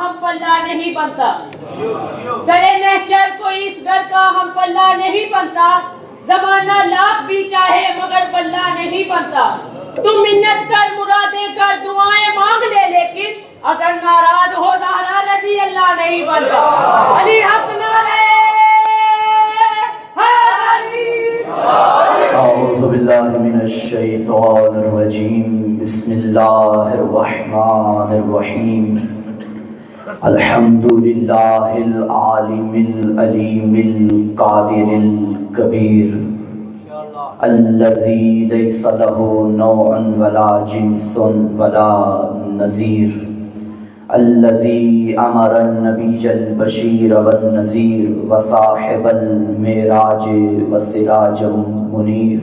ہم پلہ نہیں بنتا، سرے محشر کوئی اس گھر کا ہم پلہ نہیں بنتا، زمانہ لاکھ بھی چاہے مگر پلہ نہیں بنتا۔ تم منت کر مرادیں کر دعائیں مانگ لے، لیکن اگر ناراض ہو زہرا رضی اللہ نہیں بنتا۔ علی حق نعرہ اعوذ باللہ من الشیطان الرجیم، بسم اللہ الرحمن الرحیم۔ الحمد للہ العالم العلیم القادر الکبیر، الذی لیس لہ نوع ولا جنس ولا نظیر، الذی امر النبی البشیر والنذیر وصاحب المعراج وسراج منیر۔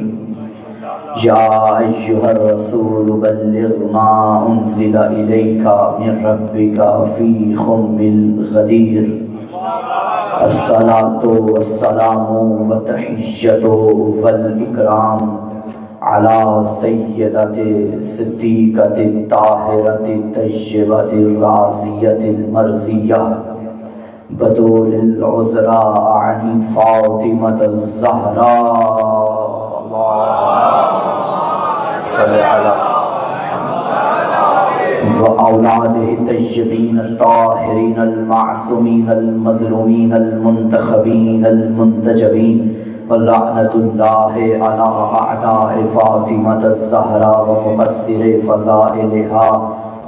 یا ایہا الرسول بلغ ما انزل الیک من ربک فی خم الغدیر۔ الصلاة والسلام والتحیۃ والاکرام علی سیدۃ صدیقۃ طاہرۃ طیبۃ راضیۃ المرضیہ بطول العذراء عن فاطمۃ الزہراء۔ صلی علی وأولاده الطيبين الطاهرين المعصومين المظلومين المنتخبين المنتجبين، ولعنة الله على أعداء فاطمة الزهراء ومقصر فضائلها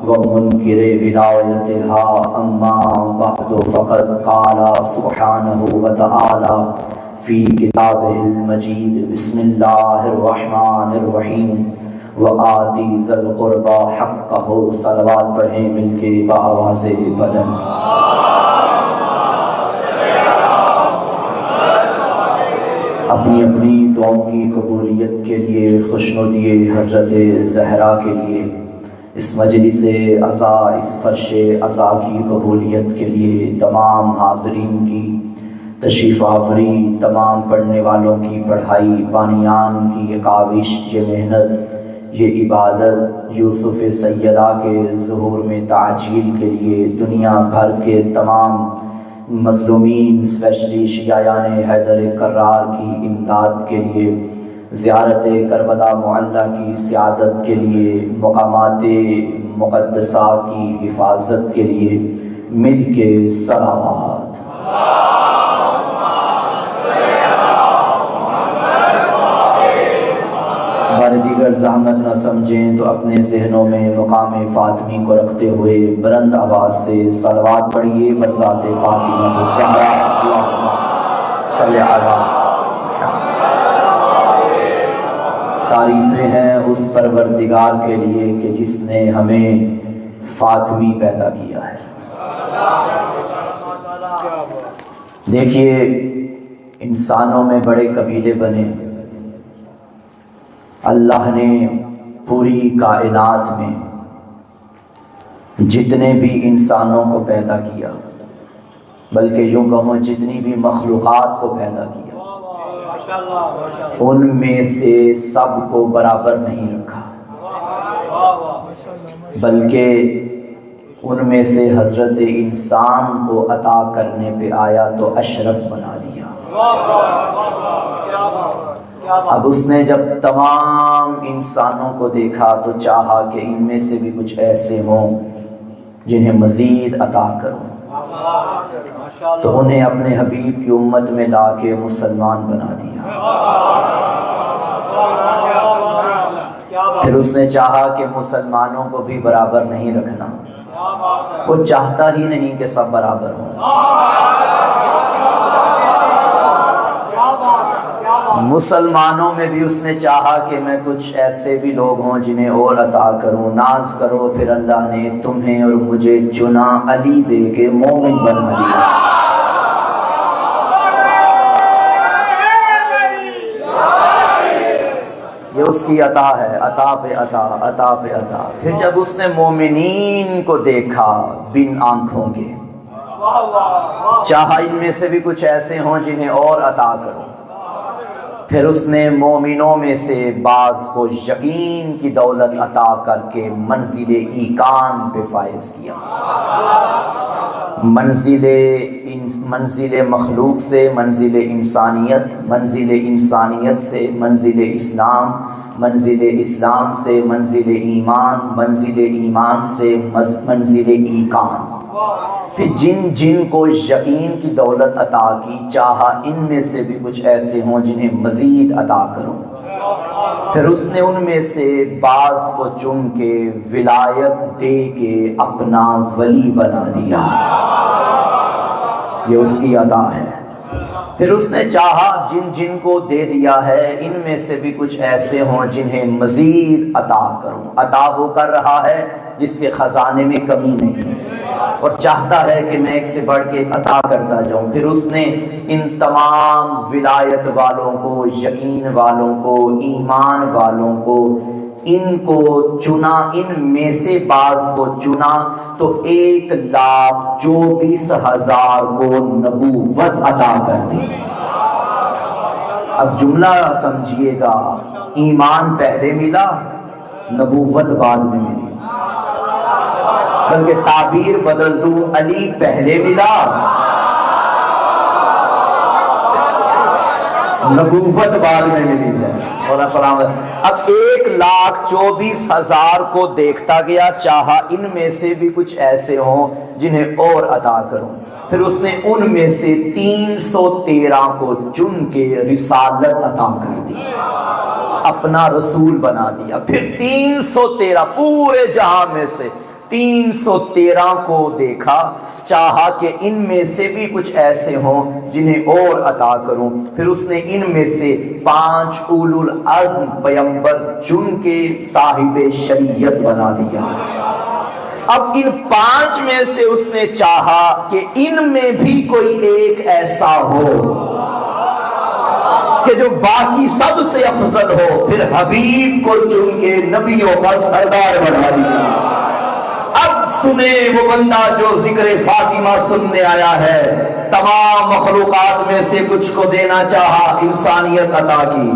ومنكر ولايتها۔ أما بعد، فقد قال سبحانه وتعالى في كتابه المجيد، بسم الله الرحمن الرحيم، وآتی ذی القربى حقہ۔ صلوات پڑھیں مل کے بآواز بلند۔ اپنی اپنی دعاؤں کی قبولیت کے لیے خوشنودی حضرت زہرا کے لیے، اس مجلس عزا، اس فرش عزا کی قبولیت کے لیے، تمام حاضرین کی تشریف آوری، تمام پڑھنے والوں کی پڑھائی، بانیان کی یہ کاوش، یہ محنت، یہ عبادت، یوسف سیدہ کے ظہور میں تعجیل کے لیے، دنیا بھر کے تمام مظلومین اسپیشلی شیعیان حیدر کرار کی امداد کے لیے، زیارت کربلا معلیٰ کی سعادت کے لیے، مقامات مقدسہ کی حفاظت کے لیے مل کے صلوات۔ ہمارے دیگر زحمت نہ سمجھیں تو اپنے ذہنوں میں مقام فاطمی کو رکھتے ہوئے بلند آواز سے صلوات پڑھیے برذات فاطمہ الزہرا، اللہم صلی علی محمد۔ تعریفیں ہیں اس پروردگار کے لیے کہ جس نے ہمیں فاطمی پیدا کیا ہے۔ دیکھیے، انسانوں میں بڑے قبیلے بنے، اللہ نے پوری کائنات میں جتنے بھی انسانوں کو پیدا کیا، بلکہ یوں کہوں جتنی بھی مخلوقات کو پیدا کیا، ان میں سے سب کو برابر نہیں رکھا، بلکہ ان میں سے حضرت انسان کو عطا کرنے پہ آیا تو اشرف بنا دیا۔ اب اس نے جب تمام انسانوں کو دیکھا تو چاہا کہ ان میں سے بھی کچھ ایسے ہوں جنہیں مزید عطا کروں، تو انہیں اپنے حبیب کی امت میں لا کے مسلمان بنا دیا۔ پھر اس نے چاہا کہ مسلمانوں کو بھی برابر نہیں رکھنا، وہ چاہتا ہی نہیں کہ سب برابر ہوں۔ مسلمانوں میں بھی اس نے چاہا کہ میں کچھ ایسے بھی لوگ ہوں جنہیں اور عطا کروں، ناز کرو۔ پھر اللہ نے تمہیں اور مجھے چنا، علی دے کے مومن بنا دیا۔ یہ اس کی عطا ہے، عطا پہ عطا، عطا پہ عطا۔ پھر جب اس نے مومنین کو دیکھا بن آنکھوں کے، چاہا ان میں سے بھی کچھ ایسے ہوں جنہیں اور عطا کروں، پھر اس نے مومنوں میں سے بعض کو یقین کی دولت عطا کر کے منزل ایقان پہ فائز کیا۔ منزل مخلوق سے منزل انسانیت، منزل انسانیت سے منزل اسلام، منزل اسلام سے منزل ایمان، منزل ایمان سے منزل ایقان۔ پھر جن جن کو یقین کی دولت عطا کی، چاہا ان میں سے بھی کچھ ایسے ہوں جنہیں مزید عطا کروں۔ پھر اس نے ان میں سے بعض کو چن کے ولایت دے کے اپنا ولی بنا دیا۔ یہ اس کی عطا ہے۔ پھر اس نے چاہا جن جن کو دے دیا ہے ان میں سے بھی کچھ ایسے ہوں جنہیں مزید عطا کروں۔ عطا وہ کر رہا ہے جس کے خزانے میں کمی نہیں ہے، اور چاہتا ہے کہ میں ایک سے بڑھ کے ایک عطا کرتا جاؤں۔ پھر اس نے ان تمام ولایت والوں کو، یقین والوں کو، ایمان والوں کو، ان کو چنا، ان میں سے بعض کو چنا تو 1,24,000 کو نبوت عطا کر دی۔ اب جملہ سمجھیے گا، ایمان پہلے ملا، نبوت بعد میں ملی، بلکہ تعبیر بدل دوں، علی پہلے ملا، نبوت بعد میں ملی ہے۔ اور سلامت اب 1,24,000 کو دیکھتا گیا، چاہا ان میں سے بھی کچھ ایسے ہوں جنہیں اور عطا کروں۔ پھر اس نے ان میں سے 313 کو چن کے رسالت عطا کر دی، اپنا رسول بنا دیا۔ پھر 313 پورے جہاں میں سے 313 کو دیکھا، چاہا کہ ان میں سے بھی کچھ ایسے ہوں جنہیں اور عطا کروں۔ پھر اس نے ان میں سے 5 اولو العزم پیغمبر چن کے صاحب شریعت بنا دیا۔ اب ان 5 میں سے اس نے چاہا کہ ان میں بھی کوئی ایک ایسا ہو کہ جو باقی سب سے افضل ہو، پھر حبیب کو چن کے نبیوں کا سردار بنا دیا۔ اب سنے وہ بندہ جو ذکر فاطمہ سننے آیا ہے، تمام مخلوقات میں سے کچھ کو دینا چاہا، انسانیت عطا کی،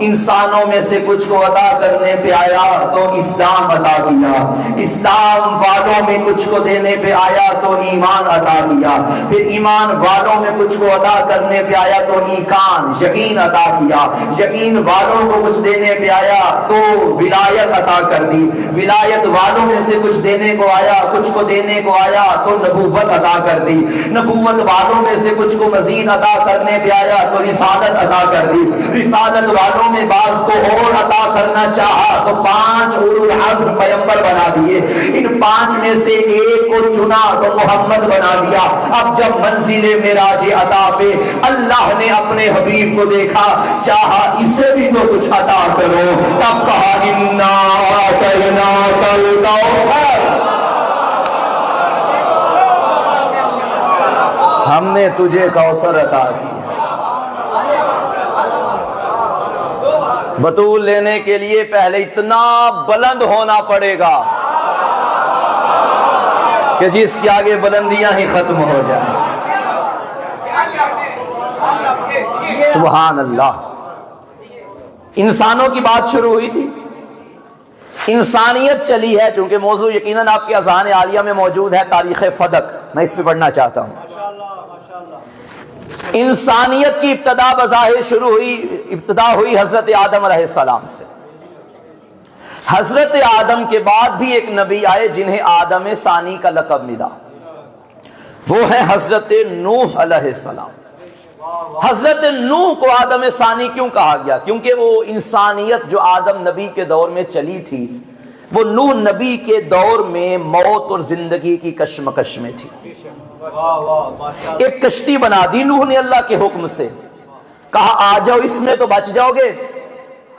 انسانوں میں سے کچھ کو عطا کرنے پہ آیا تو اسلام عطا کیا، اسلام والوں میں کچھ کو دینے پہ آیا تو ایمان عطا کیا، پھر ایمان والوں میں کچھ کو عطا کرنے پہ آیا تو ایقان یقین عطا کیا، یقین والوں کو کچھ دینے پہ آیا تو ولایت عطا کر دی، ولایت والوں میں سے کچھ دینے کو آیا، کچھ کو دینے کو آیا تو نبوت عطا کر دی، نبوت والوں میں سے کچھ کو مزید عطا کرنے پہ آیا تو رسالت عطا کر دی، رسالت والوں میں بعض کو اور عطا کرنا چاہا تو 5 اولو العزم پیغمبر بنا دیے، ان 5 میں سے ایک کو چنا تو محمد بنا دیا۔ اب جب منزل معراج عطا پہ اللہ نے اپنے حبیب کو دیکھا، چاہا اسے بھی تو کچھ عطا کرو، تب کہا انا اعطیناک الکوثر، ہم نے تجھے کوثر عطا کی۔ بطول لینے کے لیے پہلے اتنا بلند ہونا پڑے گا کہ جس کے آگے بلندیاں ہی ختم ہو جائیں۔ سبحان اللہ۔ انسانوں کی بات شروع ہوئی تھی، انسانیت چلی ہے، چونکہ موضوع یقیناً آپ کے اذہان عالیہ میں موجود ہے، تاریخ فدق، میں اس پہ پڑھنا چاہتا ہوں۔ انسانیت کی ابتدا بظاہر ابتدا ہوئی حضرت آدم علیہ السلام سے۔ حضرت آدم کے بعد بھی ایک نبی آئے جنہیں آدم ثانی کا لقب ملا، وہ ہے حضرت نوح علیہ السلام۔ حضرت نوح کو آدم ثانی کیوں کہا گیا؟ کیونکہ وہ انسانیت جو آدم نبی کے دور میں چلی تھی، وہ نوح نبی کے دور میں موت اور زندگی کی کشمکش میں تھی۔ ایک کشتی بنا دی نوح نے اللہ کے حکم سے، کہا آ جاؤ اس میں تو بچ جاؤ گے،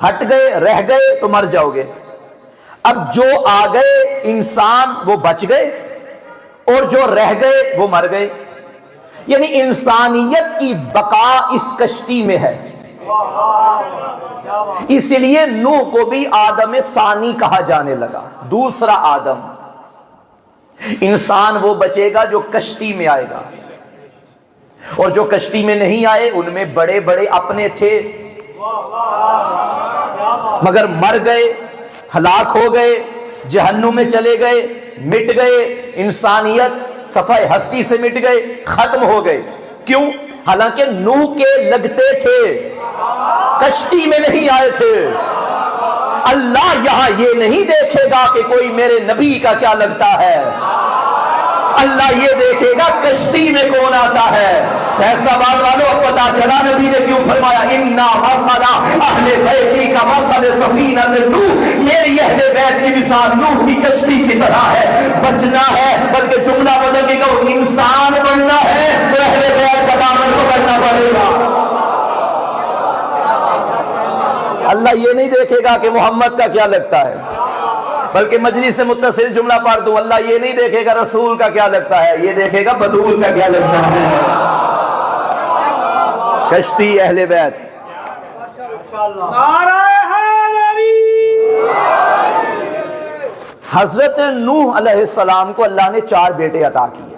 ہٹ گئے رہ گئے تو مر جاؤ گے۔ اب جو آ گئے انسان وہ بچ گئے، اور جو رہ گئے وہ مر گئے، یعنی انسانیت کی بقا اس کشتی میں ہے۔ اس لیے نوح کو بھی آدم ثانی کہا جانے لگا، دوسرا آدم۔ انسان وہ بچے گا جو کشتی میں آئے گا، اور جو کشتی میں نہیں آئے ان میں بڑے بڑے اپنے تھے مگر مر گئے، ہلاک ہو گئے، جہنم میں چلے گئے، مٹ گئے، انسانیت صفحہ ہستی سے مٹ گئے، ختم ہو گئے۔ کیوں؟ حالانکہ نوح کے لگتے تھے، کشتی میں نہیں آئے تھے۔ اللہ یہاں یہ نہیں دیکھے گا کہ کوئی میرے نبی کا کیا لگتا ہے، اللہ یہ دیکھے گا کشتی میں کون آتا ہے۔ فیصلہ آباد والوں اب پتا چلا نبی نے کیوں فرمایا اِنَّا مَثَلَ اہل بیتی کا مثل سفینۃ نوح، میری اہل بیت کی مثال نوح کی کشتی کی طرح ہے۔ بچنا ہے، بلکہ جملہ بدل کے کہو انسان بننا ہے تو اہل بیت کا دامن پکڑنا پڑے گا۔ اللہ یہ نہیں دیکھے گا کہ محمد کا کیا لگتا ہے، بلکہ مجلس سے متصل جملہ پڑھ دوں، اللہ یہ نہیں دیکھے گا رسول کا کیا لگتا ہے، یہ دیکھے گا بطول کا کیا لگتا ہے۔ کشتی اہل بیت۔ حضرت نوح علیہ السلام کو اللہ نے 4 بیٹے عطا کیے۔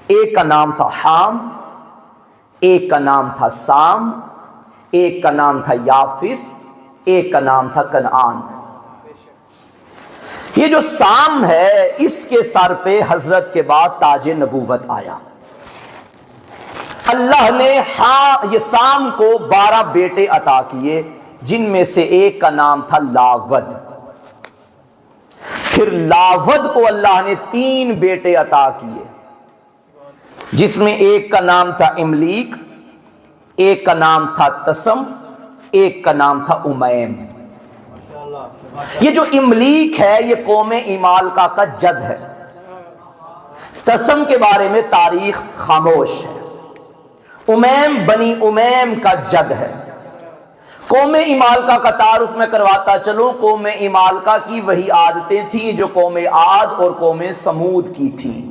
ایک کا نام تھا حام، ایک کا نام تھا سام، ایک کا نام تھا یافس، ایک کا نام تھا کنعان۔ یہ جو سام ہے اس کے سر پہ حضرت کے بعد تاج نبوت آیا۔ اللہ نے یہ سام کو 12 بیٹے عطا کیے، جن میں سے ایک کا نام تھا لاود۔ پھر لاود کو اللہ نے 3 بیٹے عطا کیے، جس میں ایک کا نام تھا املیک، ایک کا نام تھا تسم، ایک کا نام تھا امیم۔ یہ جو املیک ہے یہ قوم ایمالکا کا جد ہے۔ تسم کے بارے میں تاریخ خاموش ہے۔ امیم بنی امیم کا جد ہے۔ قوم ایمالکا کا تعارف میں کرواتا چلوں۔ قوم ایمالکا کی وہی عادتیں تھیں جو قوم عاد اور قوم سمود کی تھیں۔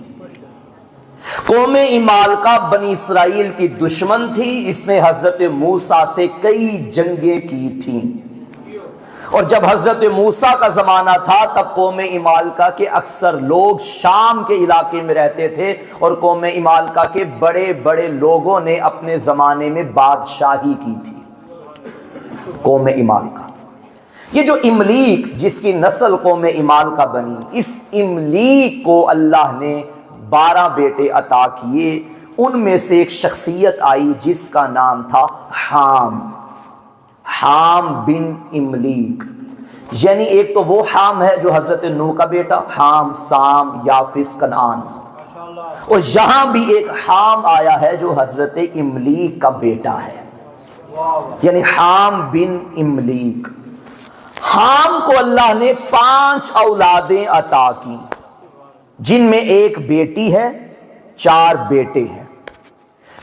قوم ایمالکا بنی اسرائیل کی دشمن تھی، اس نے حضرت موسیٰ سے کئی جنگیں کی تھیں، اور جب حضرت موسیٰ کا زمانہ تھا تب قوم ایمالکا کے اکثر لوگ شام کے علاقے میں رہتے تھے، اور قوم ایمالکا کے بڑے بڑے لوگوں نے اپنے زمانے میں بادشاہی کی تھی۔ قوم ایمالکا، یہ جو املیک جس کی نسل قوم ایمالکا بنی، اس املیک کو اللہ نے 12 بیٹے عطا کیے۔ ان میں سے ایک شخصیت آئی جس کا نام تھا حام، حام بن املیک۔ یعنی ایک تو وہ حام ہے جو حضرت نوح کا بیٹا، حام، سام، یافس، کنعان، اور یہاں بھی ایک حام آیا ہے جو حضرت املیک کا بیٹا ہے، یعنی حام بن املیک۔ حام کو اللہ نے 5 اولادیں عطا کی، جن میں ایک بیٹی ہے، 4 بیٹے ہیں۔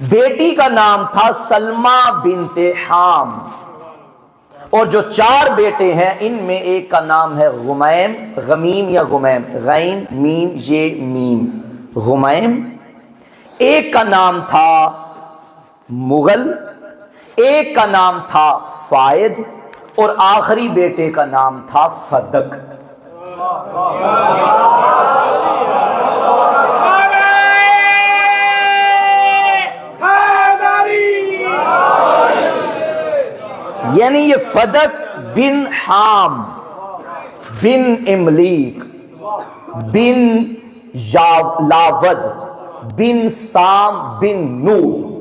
بیٹی کا نام تھا سلمہ بنت حام، اور جو 4 بیٹے ہیں ان میں ایک کا نام ہے غمیم، غمیم یا غمیم، غین میم یہ میم، غمیم۔ ایک کا نام تھا مغل، ایک کا نام تھا فائد، اور آخری بیٹے کا نام تھا فدق۔ یعنی یہ فدق بن حام بن املیک بن لاود بن سام بن نوح،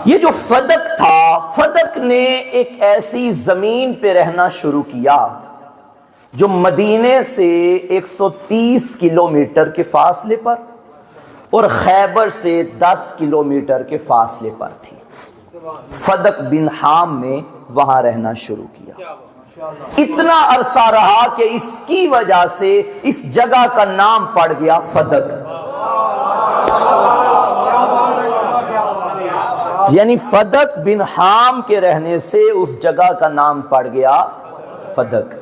یہ جو فدق تھا، فدق نے ایک ایسی زمین پہ رہنا شروع کیا جو مدینے سے 130 کلومیٹر کے فاصلے پر اور خیبر سے 10 کلومیٹر کے فاصلے پر تھی۔ فدق بن حام نے وہاں رہنا شروع کیا، اتنا عرصہ رہا کہ اس کی وجہ سے اس جگہ کا نام پڑ گیا فدق، یعنی فدق بن حام کے رہنے سے اس جگہ کا نام پڑ گیا فدق۔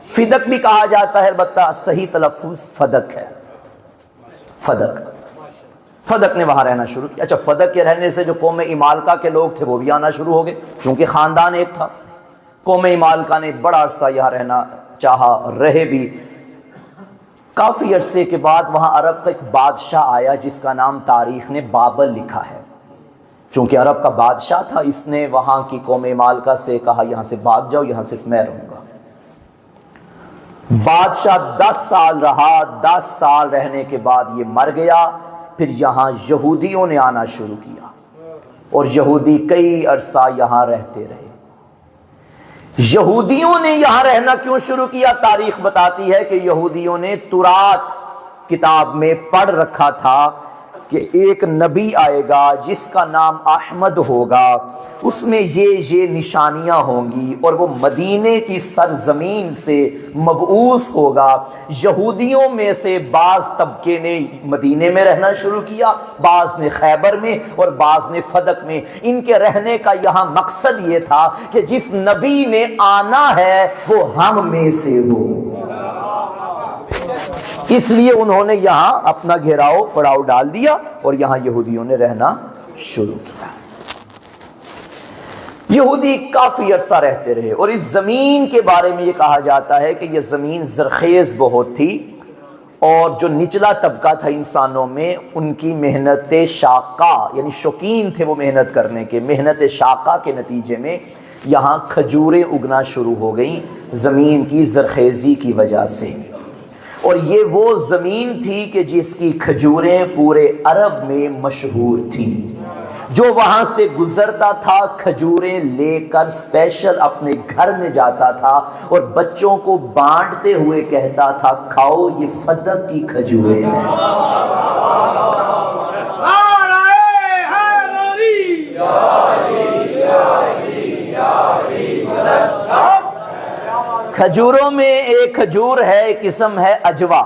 فدق بھی کہا جاتا ہے، البتہ صحیح تلفظ فدق ہے، فدق۔ فدق نے وہاں رہنا شروع کیا۔ اچھا، فدق کے رہنے سے جو قوم ایمالکا کے لوگ تھے وہ بھی آنا شروع ہو گئے، چونکہ خاندان ایک تھا۔ قوم ایمالکا نے بڑا عرصہ یہاں رہنا چاہا، رہے بھی۔ کافی عرصے کے بعد وہاں عرب کا ایک بادشاہ آیا جس کا نام تاریخ نے بابل لکھا ہے۔ چونکہ عرب کا بادشاہ تھا، اس نے وہاں کی قوم مالکہ سے کہا یہاں سے بھاگ جاؤ، یہاں صرف میں رہوں گا۔ بادشاہ 10 سال رہا، 10 سال رہنے کے بعد یہ مر گیا۔ پھر یہاں یہودیوں نے آنا شروع کیا اور یہودی کئی عرصہ یہاں رہتے رہے۔ یہودیوں نے یہاں رہنا کیوں شروع کیا؟ تاریخ بتاتی ہے کہ یہودیوں نے تورات کتاب میں پڑھ رکھا تھا کہ ایک نبی آئے گا جس کا نام احمد ہوگا، اس میں یہ نشانیاں ہوں گی، اور وہ مدینے کی سرزمین سے مبعوث ہوگا۔ یہودیوں میں سے بعض طبقے نے مدینے میں رہنا شروع کیا، بعض نے خیبر میں اور بعض نے فدق میں۔ ان کے رہنے کا یہاں مقصد یہ تھا کہ جس نبی نے آنا ہے وہ ہم میں سے ہو، اس لیے انہوں نے یہاں اپنا گھیراؤ پڑاؤ ڈال دیا اور یہاں یہودیوں نے رہنا شروع کیا۔ یہودی کافی عرصہ رہتے رہے، اور اس زمین کے بارے میں یہ کہا جاتا ہے کہ یہ زمین زرخیز بہت تھی، اور جو نچلا طبقہ تھا انسانوں میں ان کی محنت شاقہ، یعنی شوقین تھے وہ محنت کرنے کے، محنت شاقہ کے نتیجے میں یہاں کھجوریں اگنا شروع ہو گئیں زمین کی زرخیزی کی وجہ سے۔ اور یہ وہ زمین تھی کہ جس کی کھجوریں پورے عرب میں مشہور تھیں۔ جو وہاں سے گزرتا تھا کھجوریں لے کر اسپیشل اپنے گھر میں جاتا تھا اور بچوں کو بانٹتے ہوئے کہتا تھا کھاؤ یہ فدق کی کھجوریں ہیں۔ کھجوروں میں ایک کھجور ہے، ایک قسم ہے اجوا۔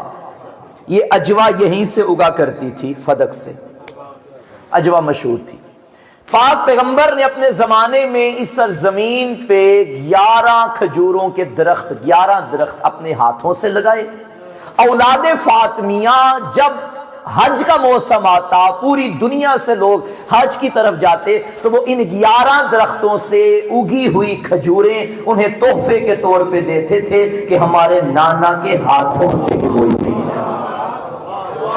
یہ اجوا یہیں سے اگا کرتی تھی، فدق سے اجوا مشہور تھی۔ پاک پیغمبر نے اپنے زمانے میں اس سرزمین پہ 11 کھجوروں کے درخت، 11 درخت اپنے ہاتھوں سے لگائے۔ اولاد فاطمیہ جب حج کا موسم آتا، پوری دنیا سے لوگ حج کی طرف جاتے، تو وہ ان 11 درختوں سے اگی ہوئی کھجوریں انہیں تحفے کے طور پہ دیتے تھے کہ ہمارے نانا کے ہاتھوں سے ہوئی تھی۔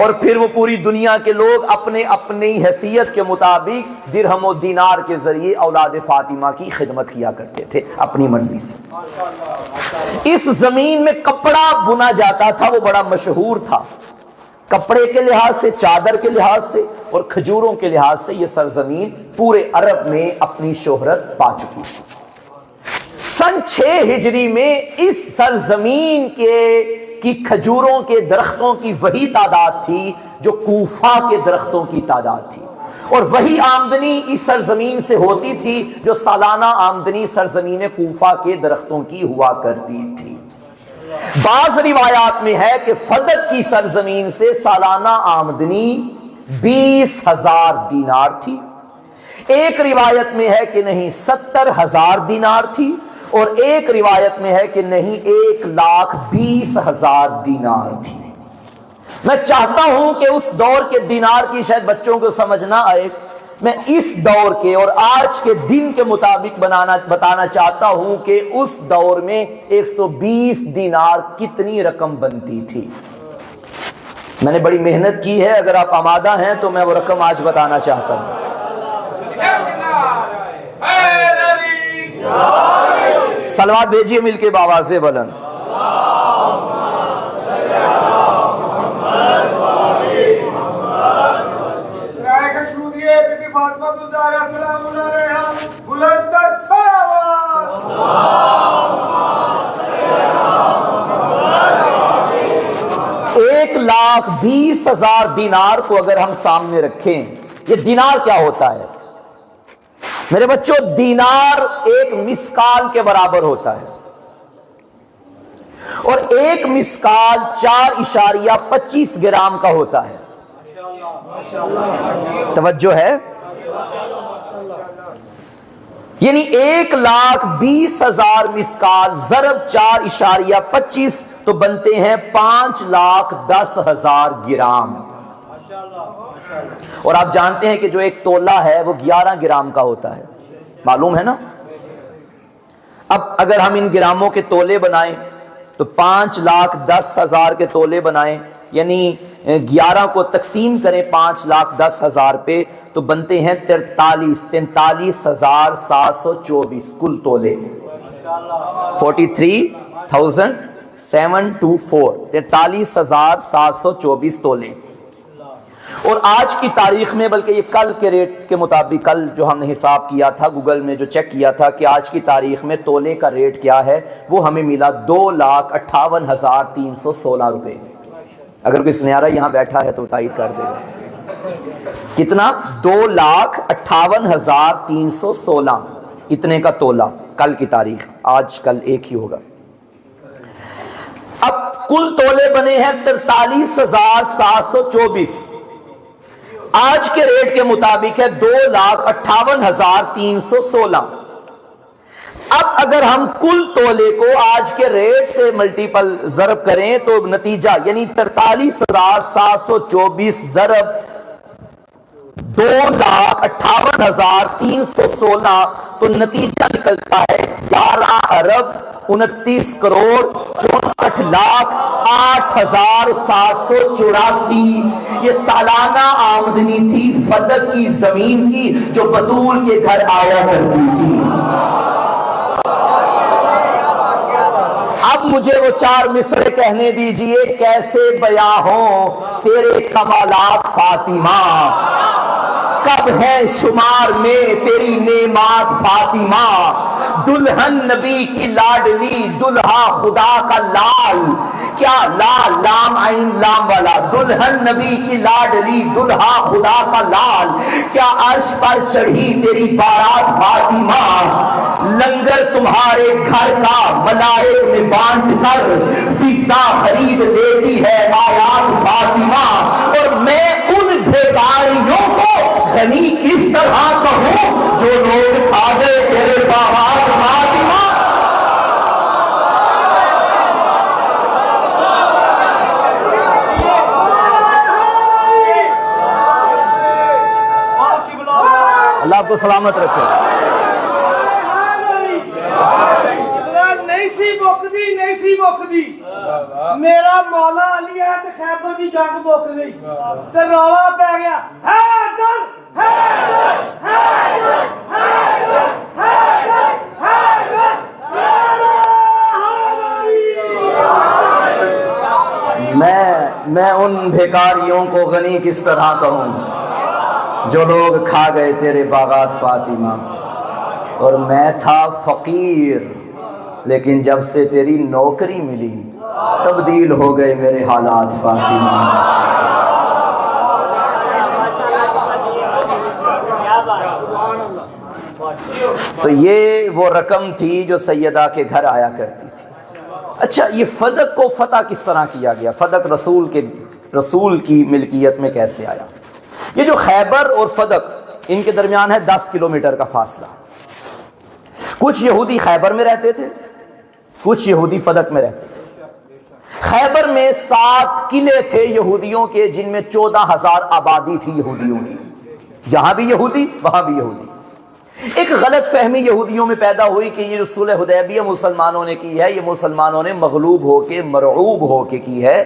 اور پھر وہ پوری دنیا کے لوگ اپنے اپنی حیثیت کے مطابق درہم و دینار کے ذریعے اولاد فاطمہ کی خدمت کیا کرتے تھے اپنی مرضی سے۔ اس زمین میں کپڑا بنا جاتا تھا، وہ بڑا مشہور تھا، کپڑے کے لحاظ سے، چادر کے لحاظ سے اور کھجوروں کے لحاظ سے یہ سرزمین پورے عرب میں اپنی شہرت پا چکی تھی۔ سن 6 ہجری میں اس سرزمین کی کھجوروں کے درختوں کی وہی تعداد تھی جو کوفہ کے درختوں کی تعداد تھی، اور وہی آمدنی اس سرزمین سے ہوتی تھی جو سالانہ آمدنی سرزمین کوفہ کے درختوں کی ہوا کرتی تھی۔ بعض روایات میں ہے کہ فدق کی سرزمین سے سالانہ آمدنی 20,000 دینار تھی، ایک روایت میں ہے کہ نہیں 70,000 دینار تھی، اور ایک روایت میں ہے کہ نہیں 1,20,000 دینار تھی۔ میں چاہتا ہوں کہ اس دور کے دینار کی شاید بچوں کو سمجھ نہ آئے، میں اس دور کے اور آج کے دن کے مطابق بتانا چاہتا ہوں کہ اس دور میں 120 دینار کتنی رقم بنتی تھی۔ میں نے بڑی محنت کی ہے، اگر آپ آمادہ ہیں تو میں وہ رقم آج بتانا چاہتا ہوں۔ صلوات بھیجیے مل کے بآواز بلند۔ ایک 1,20,000 دینار کو اگر ہم سامنے رکھیں، یہ دینار کیا ہوتا ہے میرے بچوں؟ دینار ایک مسکال کے برابر ہوتا ہے، اور ایک مسکال 4.25 گرام کا ہوتا ہے۔ توجہ ہے؟ یعنی 1,20,000 مسکال ضرب 4.25 تو بنتے ہیں 5,10,000 گرام۔ اور آپ جانتے ہیں کہ جو ایک تولہ ہے وہ 11 گرام کا ہوتا ہے، معلوم ہے نا؟ اب اگر ہم ان گراموں کے تولے بنائیں تو 5,10,000 کے تولے بنائیں یعنی 11 کو تقسیم کریں 5,10,000 پہ تو بنتے ہیں 43,724 کل تولے. 43,724 43,724 تولے. اور آج کی تاریخ میں، بلکہ یہ کل کے ریٹ کے مطابق، کل جو ہم نے حساب کیا تھا گوگل میں جو چیک کیا تھا کہ آج کی تاریخ میں تولے کا ریٹ کیا ہے، وہ ہمیں ملا 2,58,316 روپے. اگر کوئی سنیارہ یہاں بیٹھا ہے تو تائید کر دے گا. کتنا؟ 2,58,316 اتنے کا تولا کل کی تاریخ. آج کل ایک ہی ہوگا. اب کل تولے بنے ہیں 43,724. آج کے ریٹ کے مطابق ہے 2,58,316. اب اگر ہم کل تولے کو آج کے ریٹ سے ملٹیپل ضرب کریں تو نتیجہ یعنی 43,724 ضرب 2,58,316 تو نتیجہ نکلتا ہے 11,64,64,08,784. یہ سالانہ آمدنی تھی فدق کی زمین کی جو بطول کے گھر آیا کرتی تھی. اب مجھے وہ 4 مصرے کہنے دیجئے، کیسے بیاں ہوں تیرے کمالات فاطمہ، کب ہے شمار میں تیری نعمات فاطمہ. دلہن نبی کی لاڈلی، دلہا خدا کا لال. کیا لال؟ لام عین لام والا. دلہن نبی کی لاڈلی، دلہا خدا کا لال. کیا عرش پر چڑھی تیری بارات فاطمہ. لنگر تمہارے گھر کا ملائک میں بانٹ کر فضا خرید لیتی ہے آیات فاطمہ. اور میں ان بھیکاریوں کو غنی کس طرح کہوں جو لوگ کھا گئے تیرے باغات فاطمہ. اللہ آپ کو سلامت رکھے. نہیں سی مکدی میرا مولا علی ہے تے خیبر دی جنگ مک گئی تے رولا پی گیا. حیدر حیدر حیدر حیدر حیدر حیدر میں ان بھیکاریوں کو غنی کس طرح کہوں جو لوگ کھا گئے تیرے باغات فاطمہ. اور میں تھا فقیر لیکن جب سے تیری نوکری ملی تبدیل ہو گئے میرے حالات فاطمہ. تو یہ وہ رقم تھی جو سیدہ کے گھر آیا کرتی تھی. اچھا، یہ فدق کو فتح کس طرح کیا گیا؟ فدق رسول کی ملکیت میں کیسے آیا؟ یہ جو خیبر اور فدق ان کے درمیان ہے 10 کلومیٹر کا فاصلہ. کچھ یہودی خیبر میں رہتے تھے، کچھ یہودی فدق میں رہتے تھے. خیبر میں 7 قلعے تھے یہودیوں کے، جن میں 14,000 آبادی تھی یہودیوں کی. یہاں بھی یہودی، وہاں بھی یہودی. ایک غلط فہمی یہودیوں میں پیدا ہوئی کہ یہ جو صلح حدیبیہ مسلمانوں نے کی ہے، یہ مسلمانوں نے مغلوب ہو کے، مرعوب ہو کے کی ہے.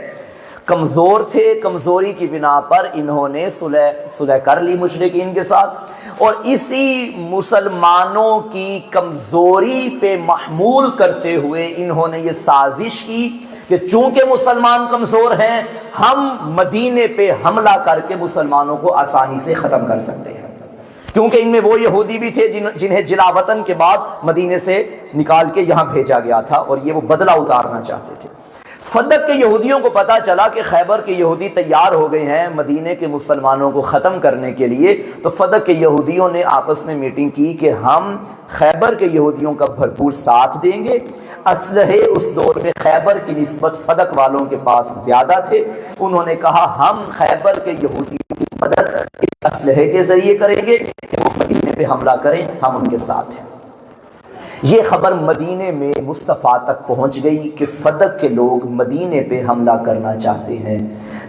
کمزور تھے، کمزوری کی بنا پر انہوں نے صلح کر لی مشرکین کے ساتھ، اور اسی مسلمانوں کی کمزوری پہ محمول کرتے ہوئے انہوں نے یہ سازش کی کہ چونکہ مسلمان کمزور ہیں، ہم مدینے پہ حملہ کر کے مسلمانوں کو آسانی سے ختم کر سکتے ہیں. کیونکہ ان میں وہ یہودی بھی تھے جنہیں جلا وطن کے بعد مدینے سے نکال کے یہاں بھیجا گیا تھا، اور یہ وہ بدلہ اتارنا چاہتے تھے. فدق کے یہودیوں کو پتا چلا کہ خیبر کے یہودی تیار ہو گئے ہیں مدینے کے مسلمانوں کو ختم کرنے کے لیے. تو فدق کے یہودیوں نے آپس میں میٹنگ کی کہ ہم خیبر کے یہودیوں کا بھرپور ساتھ دیں گے. اسلحے اس دور میں خیبر کی نسبت فدق والوں کے پاس زیادہ تھے. انہوں نے کہا ہم خیبر کے یہودیوں کی مدد اس اسلحے کے ذریعے کریں گے کہ وہ مدینے پہ حملہ کریں، ہم ان کے ساتھ ہیں. یہ خبر مدینے میں مصطفیٰ تک پہنچ گئی کہ فدق کے لوگ مدینے پہ حملہ کرنا چاہتے ہیں.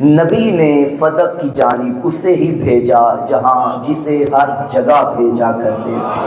نبی نے فدق کی جانب اسے ہی بھیجا جہاں جسے ہر جگہ بھیجا کرتے تھے.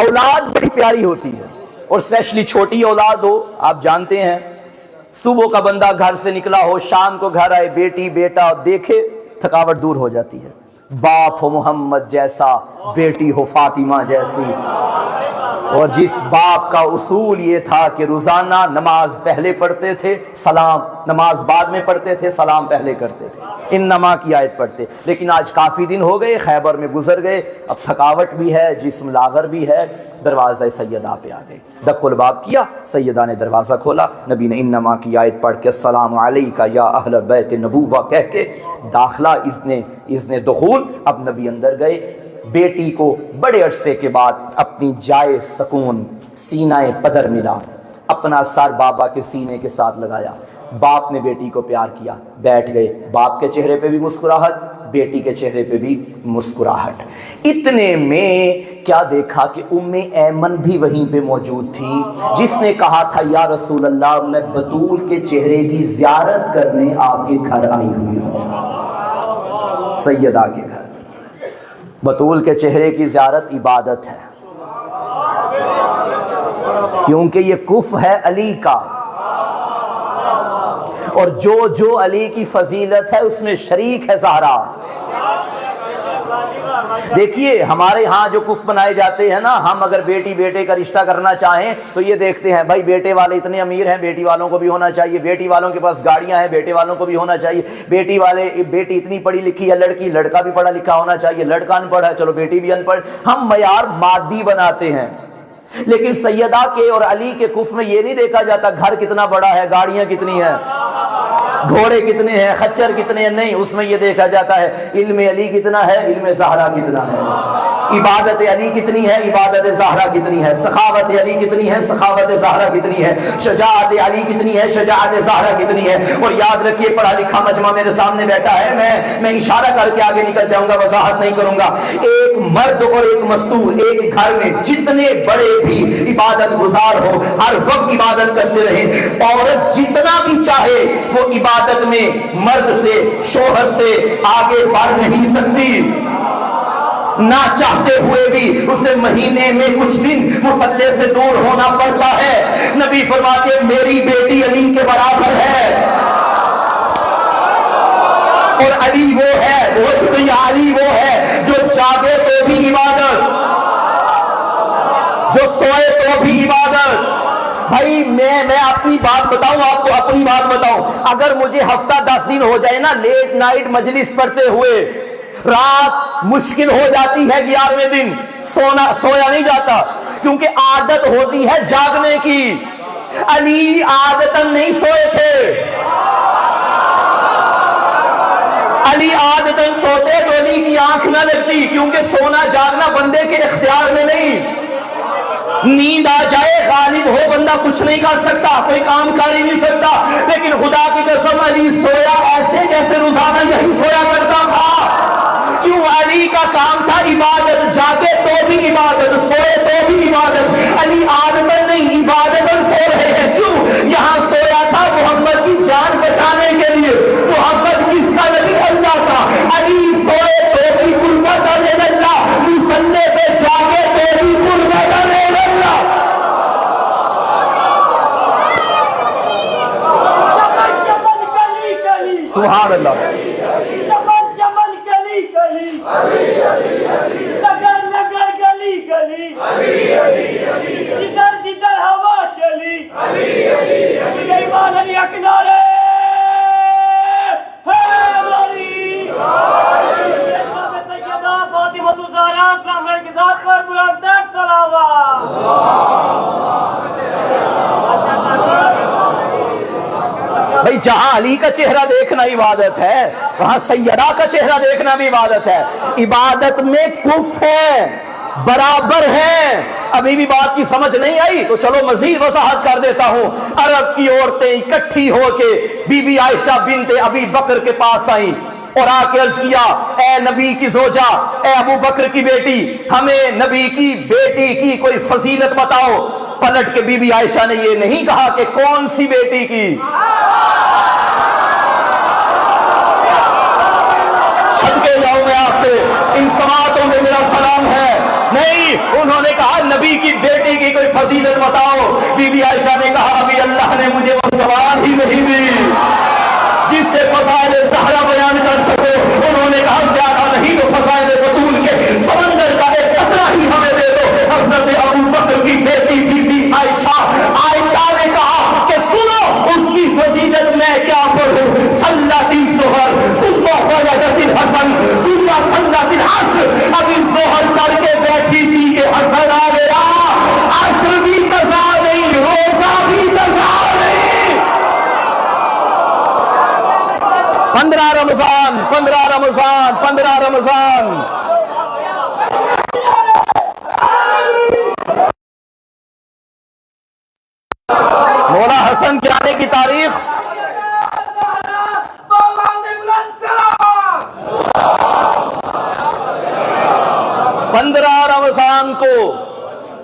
اولاد بڑی پیاری ہوتی ہے، اور اسپیشلی چھوٹی اولاد ہو. آپ جانتے ہیں صبح کا بندہ گھر سے نکلا ہو، شام کو گھر آئے بیٹی بیٹا دیکھے تھکاوٹ دور ہو جاتی ہے. باپ ہو محمد جیسا، بیٹی ہو فاطمہ جیسی. اور جس باپ کا اصول یہ تھا کہ روزانہ نماز پہلے پڑھتے تھے، سلام، نماز بعد میں پڑھتے تھے، سلام پہلے کرتے تھے، انما کی آیت پڑھتے. لیکن آج کافی دن ہو گئے، خیبر میں گزر گئے، اب تھکاوٹ بھی ہے، جسم لاغر بھی ہے، دروازہ سیدہ پہ آ گئے. دق الباب کیا، سیدہ نے دروازہ کھولا، نبی نے انما کی آیت پڑھ کے السلام علیکہ یا اہل بیت نبوہ کہہ کے داخلہ اذن دخول. اب نبی اندر گئے. بیٹی کو بڑے عرصے کے بعد اپنی جائے سکون سینہ پدر ملا، اپنا سر بابا کے سینے کے ساتھ لگایا. باپ نے بیٹی کو پیار کیا، بیٹھ گئے. باپ کے چہرے پہ بھی مسکراہٹ، بیٹی کے چہرے پہ بھی مسکراہٹ. اتنے میں کیا دیکھا کہ ام ایمن بھی وہیں پہ موجود تھی، جس نے کہا تھا یا رسول اللہ میں بطول کے چہرے کی زیارت کرنے آپ کے گھر آئی ہوئی ہوں. سیدہ کے گھر. بطول کے چہرے کی زیارت عبادت ہے، کیونکہ یہ کف ہے علی کا، اور جو علی کی فضیلت ہے اس میں شریک ہے زہرا. دیکھیے ہمارے ہاں جو کف بنائے جاتے ہیں نا، ہم اگر بیٹی بیٹے کا رشتہ کرنا چاہیں تو یہ دیکھتے ہیں بھائی بیٹے والے اتنے امیر ہیں، بیٹی والوں کو بھی ہونا چاہیے، بیٹی والوں کے پاس گاڑیاں ہیں، بیٹے والوں کو بھی ہونا چاہیے، بیٹی اتنی پڑھی لکھی ہے، لڑکا بھی پڑھا لکھا ہونا چاہیے، لڑکا ان پڑھ ہے چلو بیٹی بھی ان پڑھ. ہم معیار مادی بناتے ہیں. لیکن سیدہ کے اور علی کے کف میں یہ نہیں دیکھا جاتا گھر کتنا بڑا ہے، گاڑیاں کتنی ہیں، گھوڑے کتنے ہیں، خچر کتنے ہیں. نہیں، اس میں یہ دیکھا جاتا ہے علم علی کتنا ہے، علم زہرا کتنا ہے، عبادت علی کتنی ہے، عبادت زہرا کتنی ہے، سخاوت علی کتنی ہے، سخاوت زہرا کتنی ہے، شجاعت علی کتنی ہے، شجاعت زہرا کتنی ہے. اور یاد رکھیے پڑھا لکھا مجمع میرے سامنے بیٹھا ہے، میں اشارہ کر کے آگے نکل جاؤں گا، وضاحت نہیں کروں گا. ایک مرد اور ایک مستور ایک گھر میں جتنے بڑے بھی عبادت گزار ہو، ہر وقت عبادت کرتے رہیں. عورت جتنا بھی چاہے وہ عبادت میں مرد سے، شوہر سے آگے بڑھ نہیں سکتی. نہ چاہتے ہوئے بھی اسے مہینے میں کچھ دن مصلی سے دور ہونا پڑتا ہے. نبی فرماتے ہیں میری بیٹی علی کے برابر ہے، اور علی وہ ہے، وہ شکریہ، علی وہ ہے جو جاگے تو بھی عبادت، جو سوئے تو بھی عبادت. بھائی میں اپنی بات بتاؤں، آپ کو اپنی بات بتاؤں، اگر مجھے ہفتہ 10 دن ہو جائے نا لیٹ نائٹ مجلس پڑھتے ہوئے، رات مشکل ہو جاتی ہے 11ویں دن سویا نہیں جاتا، کیونکہ عادت ہوتی ہے جاگنے کی. علی عادتاً نہیں سوئے تھے، علی عادتاً سوتے تو علی کی آنکھ نہ لگتی، کیونکہ سونا جاگنا بندے کے اختیار میں نہیں. نیند آ جائے، غالب ہو، بندہ کچھ نہیں کر سکتا، کوئی کام کر ہی نہیں سکتا. لیکن خدا کی قسم علی سویا ایسے جیسے روزانہ یہی سویا کرتا تھا. کیوں؟ علی کا کام تھا عبادت، جاگے تو بھی عبادت، سوئے تو بھی عبادت. علی عادتاً نہیں عبادتاً سو رہے ہیں. کیوں؟ یہاں سویا تھا محمد کی جان بچانے کے لیے. محمد کس کا نبی؟ اللہ کا. علی سوئے تو بھی قربت اللہ، مصلی پہ جاگے تو بھی قربت اللہ. سبحان اللہ. جمل گلی گلی، نگر نگر گلی گلی، جدھر جدھر ہوا چلی، ایمان علی کنارے ہے ہماری. سیدہ فاطمہ الزہرا اسلام کی ذات پر بلند صلوات. بھائی جہاں علی کا چہرہ دیکھنا عبادت ہے، وہاں سیدہ کا چہرہ دیکھنا بھی عبادت ہے. عبادت میں کف ہے، برابر ہیں. ابھی بھی بات کی سمجھ نہیں آئی تو چلو مزید وضاحت کر دیتا ہوں. عرب کی عورتیں اکٹھی ہو کے بی بی عائشہ بنت ابی بکر کے پاس آئیں اور آ کے عرض کیا اے نبی کی زوجہ، اے ابو بکر کی بیٹی، ہمیں نبی کی بیٹی کی کوئی فضیلت بتاؤ. پلٹ کے بی بی عائشہ نے یہ نہیں کہا کہ کون سی بیٹی کی، صدقے جاؤں میں آپ کے ان سماعتوں میں میرا سلام ہے، نہیں، نہیں, انہوں نے کہا نبی کی بیٹی کی کوئی فضیلت بتاؤ. بی بی عائشہ نے کہا ابھی اللہ نے مجھے وہ زبان ہی نہیں دی جس سے فضائل زہرا بیان کر سکو. انہوں نے کہا زیادہ نہیں تو فضائل بطول کے سمندر کا ایک قطرہ ہی ہمیں دے دو. حضرت ابو بکر کی بیٹی بی بی عائشہ نے کہا کہ سنو اس کی فضیلت میں کیا پڑھوں. صلت الظہر ثم ولدت الحسن ثم صلت العصر. ابھی ظہر کر کے بیٹھی تھی کہ حسن آ گیا. عصر بھی قضا نہیں, روزہ بھی قضا نہیں. 15 رمضان 15 رمضان 15 رمضان. مولا حسن کے آنے کی تاریخ 15 رمضان کو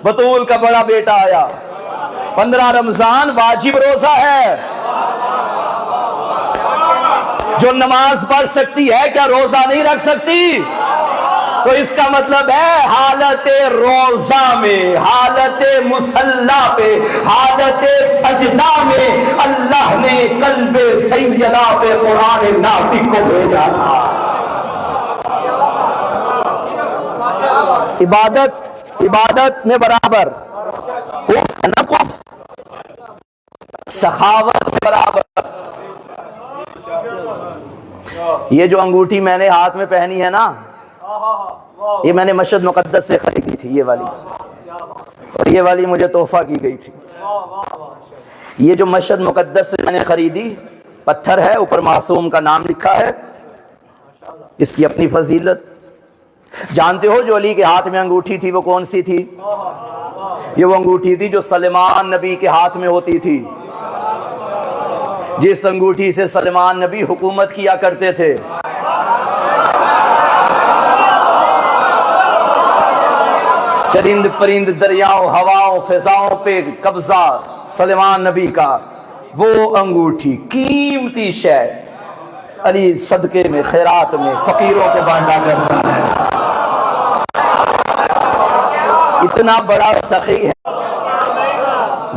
بطول کا بڑا بیٹا آیا. 15 رمضان واجب روزہ ہے. جو نماز پڑھ سکتی ہے کیا روزہ نہیں رکھ سکتی؟ تو اس کا مطلب ہے حالت روزہ میں, حالت مصلا پہ, حالت سجدہ میں اللہ نے قلب سیدہ پہ قرآن ناطق کو بھیجا تھا. عبادت میں برابر, سخاوت میں برابر. یہ جو انگوٹھی میں نے ہاتھ میں پہنی ہے نا, یہ میں نے مشہد مقدس سے خریدی تھی, یہ والی, اور یہ والی مجھے تحفہ کی گئی تھی. یہ جو مشہد مقدس سے میں نے خریدی, پتھر ہے, اوپر معصوم کا نام لکھا ہے, اس کی اپنی فضیلت. جانتے ہو جو علی کے ہاتھ میں انگوٹھی تھی وہ کون سی تھی؟ یہ وہ انگوٹھی تھی جو سلیمان نبی کے ہاتھ میں ہوتی تھی. جس انگوٹھی سے سلیمان نبی حکومت کیا کرتے تھے. چرند پرند دریاؤں ہواؤں فضاؤں پہ قبضہ سلیمان نبی کا. وہ انگوٹھی قیمتی شے علی صدقے میں خیرات میں فقیروں کو بانٹا کرتا ہے. اتنا بڑا سخی ہے.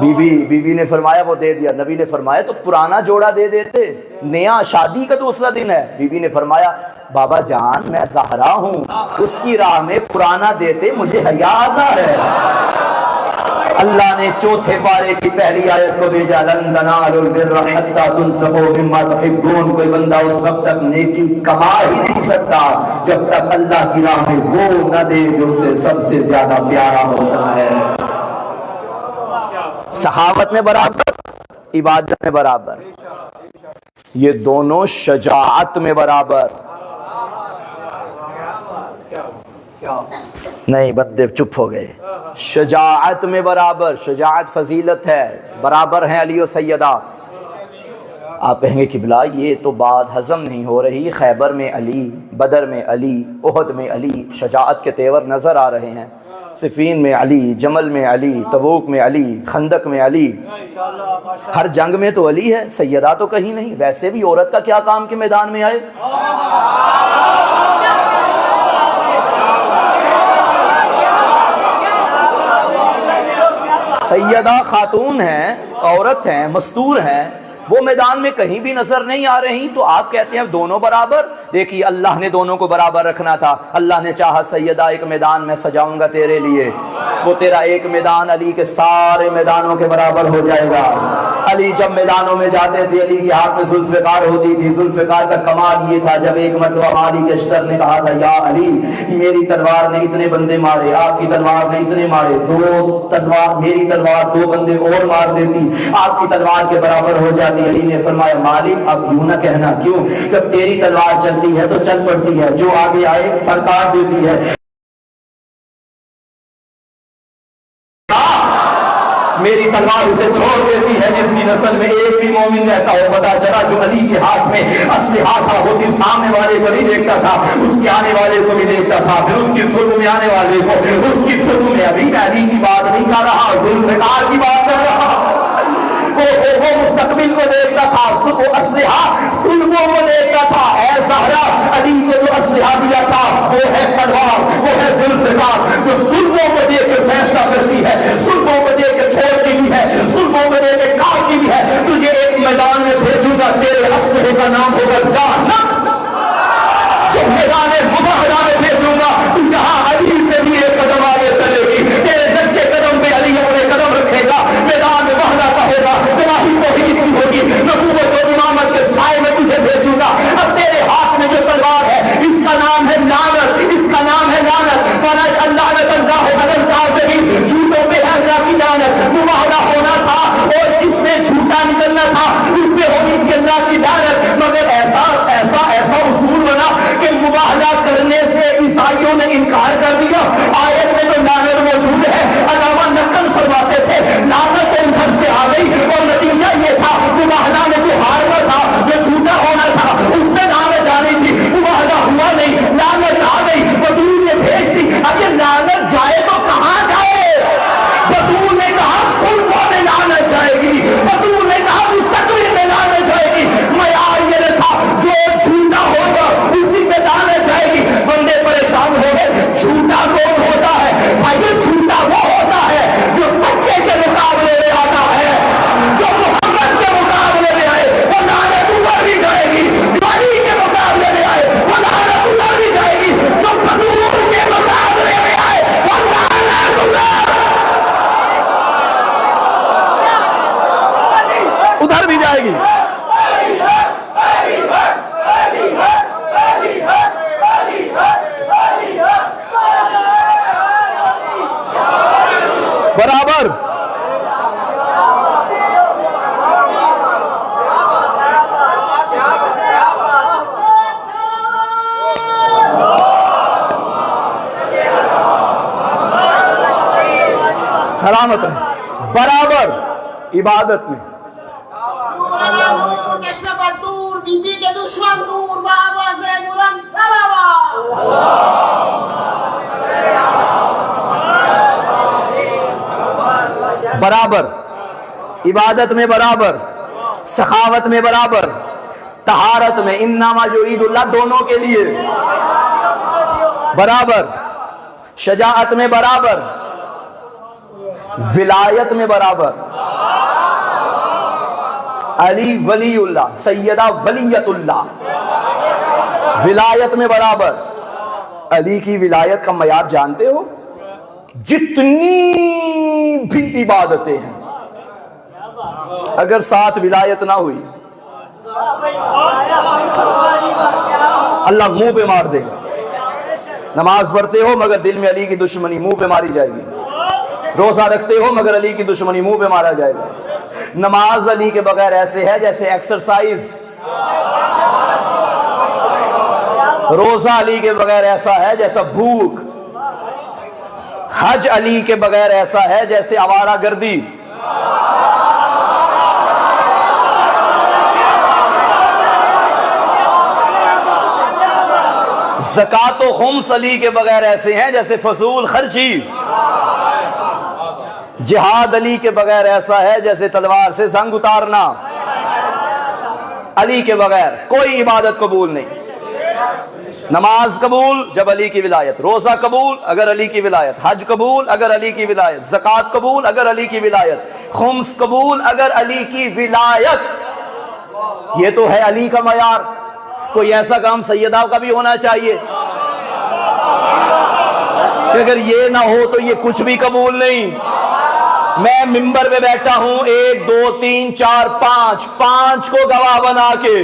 بی بی نے فرمایا وہ دے دیا. نبی نے فرمایا تو پرانا جوڑا دے دیتے, نیا شادی کا دوسرا دن ہے. بی بی نے فرمایا بابا جان میں زہرا ہوں, اس کی راہ میں پرانا دیتے مجھے حیا آتا ہے. اللہ نے چوتھے پارے کی پہلی آیت کو بھیجا, لن تنالوا البر حتى تنفقوا مما تحبون. کوئی بندہ اس وقت تک نیکی کما ہی نہیں سکتا جب تک اللہ کی راہ میں وہ نہ دے جو اسے سب سے زیادہ پیارا ہوتا ہے. سخاوت میں برابر, عبادت میں برابر, یہ دونوں شجاعت میں برابر. نہیں بندے چپ ہو گئے. شجاعت میں برابر, شجاعت فضیلت ہے, برابر ہیں علی و سیدہ. آپ کہیں گے قبلہ یہ تو بات ہضم نہیں ہو رہی, خیبر میں علی, بدر میں علی, احد میں علی, شجاعت کے تیور نظر آ رہے ہیں. صفین میں علی, جمل میں علی, تبوک میں علی, خندق میں علی, ہر جنگ میں تو علی ہے, سیدہ تو کہیں نہیں. ویسے بھی عورت کا کیا کام کے میدان میں آئے. سیدہ خاتون ہیں, عورت ہیں, مستور ہیں, وہ میدان میں کہیں بھی نظر نہیں آ رہی, تو آپ کہتے ہیں دونوں برابر. دیکھیے اللہ نے دونوں کو برابر رکھنا تھا. اللہ نے چاہا سیدہ ایک میدان میں سجاؤں گا تیرے لیے, وہ تیرا ایک میدان علی کے سارے میدانوں کے برابر ہو جائے گا. علی جب میدانوں میں جاتے تھے علی کے ہاتھ میں ذوالفقار ہوتی تھی. ذوالفقار کا کمال یہ تھا, جب ایک مرتبہ مالی کے اشتر نے کہا تھا یا علی میری تلوار نے اتنے بندے مارے, آپ کی تلوار نے اتنے مارے, دو تلوار میری تلوار دو بندے اور مار دیتی, آپ کی تلوار کے برابر ہو جاتی. علی نے فرمایا مالک اب یوں نہ کہنا, کیوں, جب تیری تلوار چلتی ہے تو چل پڑتی ہے, جو آگے آئے سرکار دیتی ہے. میری تلوار اسے چھوڑ دیتی ہے جس کی نسل میں ایک بھی مومن رہتا ہو. پتا چلا جو علی کے ہاتھ میں اسلحہ تھا وہ صرف سامنے والے کو نہیں دیکھتا تھا, اس کے آنے والے کو بھی دیکھتا تھا, پھر اس کی صلح میں آنے والے کو, اس کی صلح میں ابھی علی کی بات نہیں کر رہا, ذوالفقار کی بات کر رہا. وہ مستقبل کو دیکھتا تھا وہ اسلحہ سلبوں کو دیتا تھا. اے زہرا علی کو جو اسلحہ دیا تھا وہ ہے تلوار, وہ ہے ذوالفقار جو سلبوں کو دے کے فیصلہ کرتی ہے, سلبوں کو دے کے چھوڑتی بھی ہے, سلبوں کو دے کے کاٹتی بھی ہے. تجھے ایک میدان میں بھیجوں گا, تیرے اسلحے کا نام ہوگا دانت. تو میدان مباہرہ میں بھیجوں گا, تو جہاں علی سے بھی ایک قدم آگے چلے گی, تیرے نقش قدم پہ علی اپنے قدم رکھے گا. میدان مباہرہ کا ہوگا, گواہی توحید کی ہوگی, نبوت و امامت کے سائے میں تجھے بھیجوں گا. اب تیرے ہاتھ میں جو تلوار ہے اس کا نام ہے لعنت, اس کا نام ہے لعنت. فنجعل لعنت اللہ علی الکاذبین, جھوٹوں پہ ہے اللہ کی لعنت. مباہرہ ہونا تھا اور جس نے جھوٹا نکلنا تھا اس پہ ہونی تھی اللہ کی لعنت. مگر ایسا اصول بنا کہ مباہلہ کرنے سے عیسائیوں نے انکار کر دیا. آیت میں تو لعنت موجود ہے, علامہ نقل فرماتے تھے لعنت تو ادھر سے آ گئی اور نتیجہ یہ تھا مباہلہ میں جو ہارنا تھا, جو جھوٹا ہونا تھا, اس میں لعنت جانی تھی. مباہلہ ہوا نہیں, لعنت آ گئی, بدور نے بھیج دی. اب یہ لعنت جائے تو کہاں جائے؟ بدور نے کہا سلبوں میں لعنت جائے گی, بدور نے کہا مستقبل میں لعنت جائے گی. معیار یہ تھا جو جھوٹا ہوگا اسی میں لعنت جائے گی. بندے پریشان ہو گئے, جھوٹا کون ہوتا ہے بھائی؟ جھوٹا وہ ہوتا ہے جو سچے کے مقابلے میں آتا ہے, جو محمد کے مقابلے میں آئے وہ لعنت اوپر بھی جائے گی, جو علی کے مقابلے میں آئے وہ لعنت اوپر بھی جائے گی, جو بدور کے مقابلے میں آئے وہ لعنت ادھر بھی جائے گی. برابر سلامت رہے, برابر عبادت میں. چشم پر دور, بی بی کے دشمن دور, بآواز بلند صلوات. برابر عبادت میں, برابر سخاوت میں, برابر طہارت میں, انما یرید اللہ دونوں کے لیے, برابر شجاعت میں, برابر ولایت میں, برابر علی ولی اللہ, سیدہ ولیت اللہ, ولایت میں برابر. علی کی ولایت کا معیار جانتے ہو؟ جتنی بھی عبادتیں ہیں اگر ساتھ ولایت نہ ہوئی اللہ منہ پہ مار دے گا. نماز پڑھتے ہو مگر دل میں علی کی دشمنی, منہ پہ ماری جائے گی. روزہ رکھتے ہو مگر علی کی دشمنی, منہ پہ مارا جائے گا. نماز علی کے بغیر ایسے ہے جیسے ایکسرسائز, روزہ علی کے بغیر ایسا ہے جیسا بھوک, حج علی کے بغیر ایسا ہے جیسے آوارہ گردی. زکات و خمس علی کے بغیر ایسے ہیں جیسے فضول خرچی. جہاد علی کے بغیر ایسا ہے جیسے تلوار سے زنگ اتارنا. علی کے بغیر کوئی عبادت قبول نہیں. نماز قبول جب علی کی ولایت, روزہ قبول اگر علی کی ولایت, حج قبول اگر علی کی ولایت, زکات قبول اگر علی کی ولایت, خمس قبول اگر علی کی ولایت. یہ تو ہے علی کا معیار. کوئی ایسا کام سیدہ کا بھی ہونا چاہیے کہ اگر یہ نہ ہو تو یہ کچھ بھی قبول نہیں. میں ممبر پہ بیٹھا ہوں 1 2 3 4 5 کو گواہ بنا کے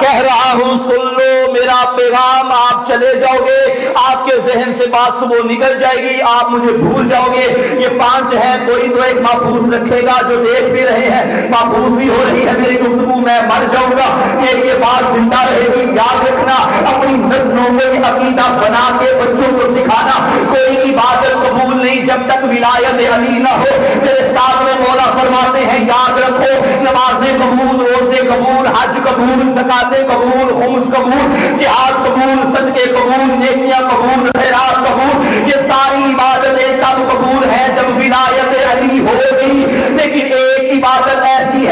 کہہ رہا ہوں سن لو میرا پیغام. آپ چلے جاؤ گے, آپ کے ذہن سے بات صبح نکل جائے گی, آپ مجھے بھول جاؤ گے. یہ 5 ہیں, کوئی تو ایک محفوظ رکھے گا, جو دیکھ بھی رہے ہیں محفوظ بھی ہو رہی ہے میری گفتگو. میں مر جاؤں گا کہ یہ بات زندہ رہے گی. یاد رکھنا, اپنی نسلوں میں یہ عقیدہ بنا کے بچوں کو سکھانا, کوئی عبادت قبول نہیں جب تک ولایت علی نہ ہو. میرے ساتھ میں مولا فرماتے ہیں یاد رکھو, نمازیں قبول, روزے قبول, حج قبول, زکات قبول, خمس قبول, جہاد قبول, صدقے قبول, نیکیاں قبول, خیرات قبول. یہ ساری عبادتیں تب قبول ہیں جب ولایت علی ہوگی. لیکن ایک عبادت ایسی ہے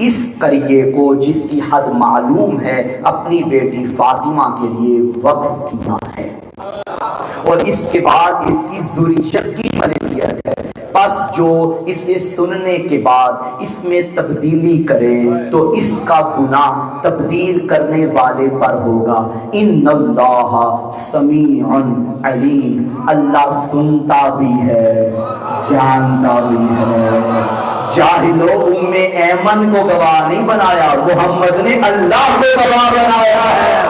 اس قریے کو جس کی حد معلوم ہے اپنی بیٹی فاطمہ کے لیے وقف کیا ہے، اور اس کے بعد اس کی ذریت کی ملکیت ہے، پس جو اسے سننے کے بعد اس میں تبدیلی کرے تو اس کا گناہ تبدیل کرنے والے پر ہوگا۔ ان اللہ سمیع علیم، اللہ سنتا بھی ہے جانتا بھی ہے۔ جاہلوں ام ایمن کو گواہ نہیں بنایا، محمد نے اللہ کو گواہ بنایا ہے۔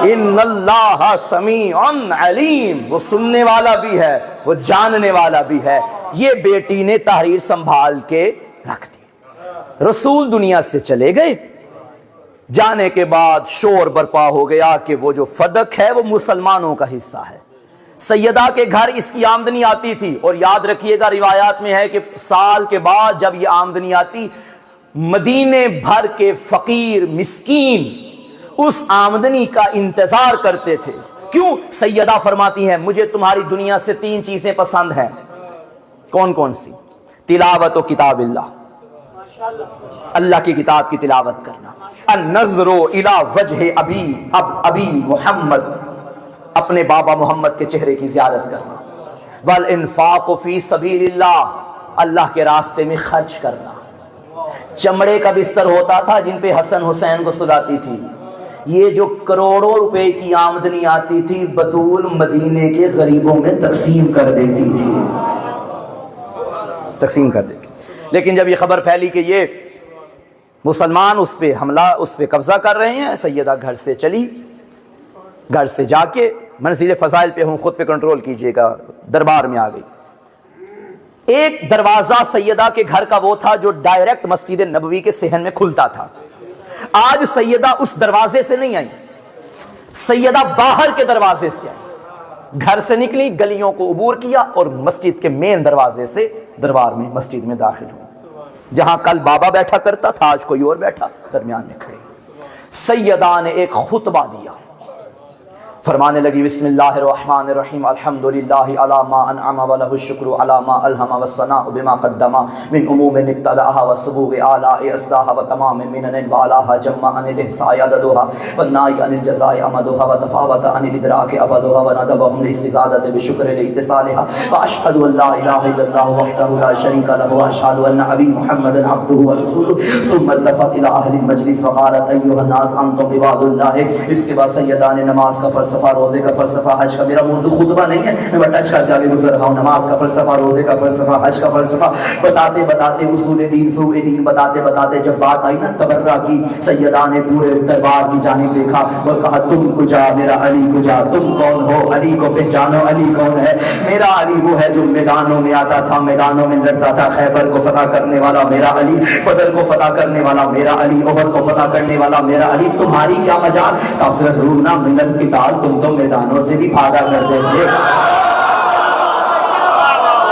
ان اللہ سمیع علیم، وہ سننے والا بھی ہے، وہ جاننے والا بھی ہے۔ یہ بیٹی نے تحریر سنبھال کے رکھ دی۔ رسول دنیا سے چلے گئے، جانے کے بعد شور برپا ہو گیا کہ وہ جو فدق ہے وہ مسلمانوں کا حصہ ہے۔ سیدہ کے گھر اس کی آمدنی آتی تھی، اور یاد رکھیے گا روایات میں ہے کہ سال کے بعد جب یہ آمدنی آتی، مدینے بھر کے فقیر مسکین اس آمدنی کا انتظار کرتے تھے۔ کیوں؟ سیدہ فرماتی ہیں مجھے تمہاری دنیا سے 3 چیزیں پسند ہیں۔ کون کون سی؟ تلاوت و کتاب اللہ، اللہ کی کتاب کی تلاوت کرنا، النظر الی وجہ ابی محمد، اپنے بابا محمد کے چہرے کی زیارت کرنا، والانفاق فی سبیل اللہ، اللہ کے راستے میں خرچ کرنا۔ چمڑے کا بستر ہوتا تھا جن پہ حسن حسین کو سلاتی تھی، یہ جو کروڑوں روپے کی آمدنی آتی تھی بطول مدینے کے غریبوں میں تقسیم کر دیتی تھی، تقسیم کر دیتی۔ لیکن جب یہ خبر پھیلی کہ یہ مسلمان اس پہ حملہ، اس پہ قبضہ کر رہے ہیں، سیدہ گھر سے چلی، گھر سے جا کے منزل فضائل پہ ہوں، خود پہ کنٹرول کیجئے گا، دربار میں آ گئی۔ ایک دروازہ سیدہ کے گھر کا وہ تھا جو ڈائریکٹ مسجد نبوی کے صحن میں کھلتا تھا۔ آج سیدہ اس دروازے سے نہیں آئی، سیدہ باہر کے دروازے سے آئی، گھر سے نکلی، گلیوں کو عبور کیا اور مسجد کے مین دروازے سے دربار میں، مسجد میں داخل ہوئی۔ جہاں کل بابا بیٹھا کرتا تھا آج کوئی اور بیٹھا، درمیان میں کھڑی۔ سیدہ نے ایک خطبہ دیا، فرمانے لگی بسم اللہ الرحمن الرحیم، الحمدللہ علی ما انعم ولہ الشکر علی ما الہم والثناء بما قدم من عموم ابتداها وسبوغ آلاء اصداها وتمام منن وعلاها جمع عن الاحصاء عددها والنائی عن الجزاء امدها وتفاوت عن الادراک ابدها وندبهم لاستزادت بشکر لاتصالها واشهد ان لا الہ الا اللہ وحدہ لا شریک لہ واشهد ان ابی محمد عبدہ ورسولہ ثم التفت الى اہل المجلس وقالت ایھا الناس انتم عباد اللہ۔ اس کے بعد سیدہ نے نماز کا فلسفہ، روزے کا فلسفہ، حج کا، میرا موضوع خطبہ نہیں ہے، میں ٹچ کر کے آگے گزر رہا ہوں، نماز کا فلسفہ، روزے کا فلسفہ، حج کا فلسفہ بتاتے بتاتے، اصول دین، فروع دین بتاتے بتاتے جب بات آئی نا تبرہ کی، سیدہ نے پورے دربار کی جانب دیکھا اور کہا تم کجا میرا علی کجا، تم کون ہو، علی کو پہچانو، علی کون ہے؟ میرا علی وہ ہے جو میدانوں میں آتا تھا، میدانوں میں لڑتا تھا، خیبر کو فتح کرنے والا میرا علی، بدر کو فتح کرنے والا میرا علی، احد کو فتح کرنے والا میرا علی۔ تمہاری کیا مجال؟ تفرون من القتال، تم تو میدانوں سے بھی بھاگا کرتے تھے۔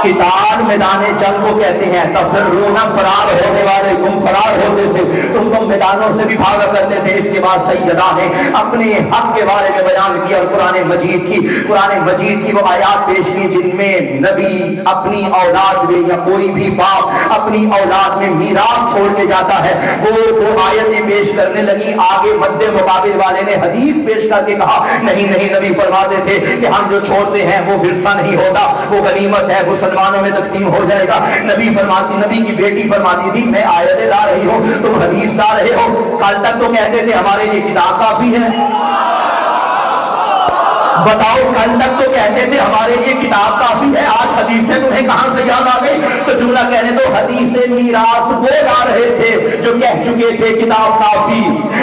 قتال میدان جنگ کو کہتے ہیں، تفرون فرار ہونے والے، تم فرار ہوتے تھے، تم میدانوں سے بھی بھاگا کرتے تھے۔ اس کے بعد سیدہ نے اپنے حق کے بارے میں بیان کیا اور قرآن مجید کی وہ آیات پیش کی جن میں نبی اپنی اولاد میں یا کوئی بھی باپ اپنی اولاد میں میراث چھوڑ کے جاتا ہے، وہ آیتیں پیش کرنے لگی۔ آگے مد مقابل والے نے حدیث پیش کر کے کہا نہیں نہیں، نبی فرماتے تھے کہ ہم جو چھوڑتے ہیں وہ ورثہ نہیں ہوتا، وہ غنیمت ہے، مسلمانوں میں تقسیم ہو جائے گا۔ نبی کی بیٹی فرماتی تھی میں آیتیں لا رہی ہوں، تم حدیث لا رہے ہو۔ کل تک تو کہتے تھے ہمارے لیے کتاب کافی ہے، بتاؤ کل تک تو کہتے تھے ہمارے لیے کتاب کافی ہے، آج حدیثیں تمہیں کہاں سے یاد آ گئی؟ تو جملہ کہنے دو، حدیث میراث وہ لا رہے تھے جو کہہ چکے تھے کتاب کافی،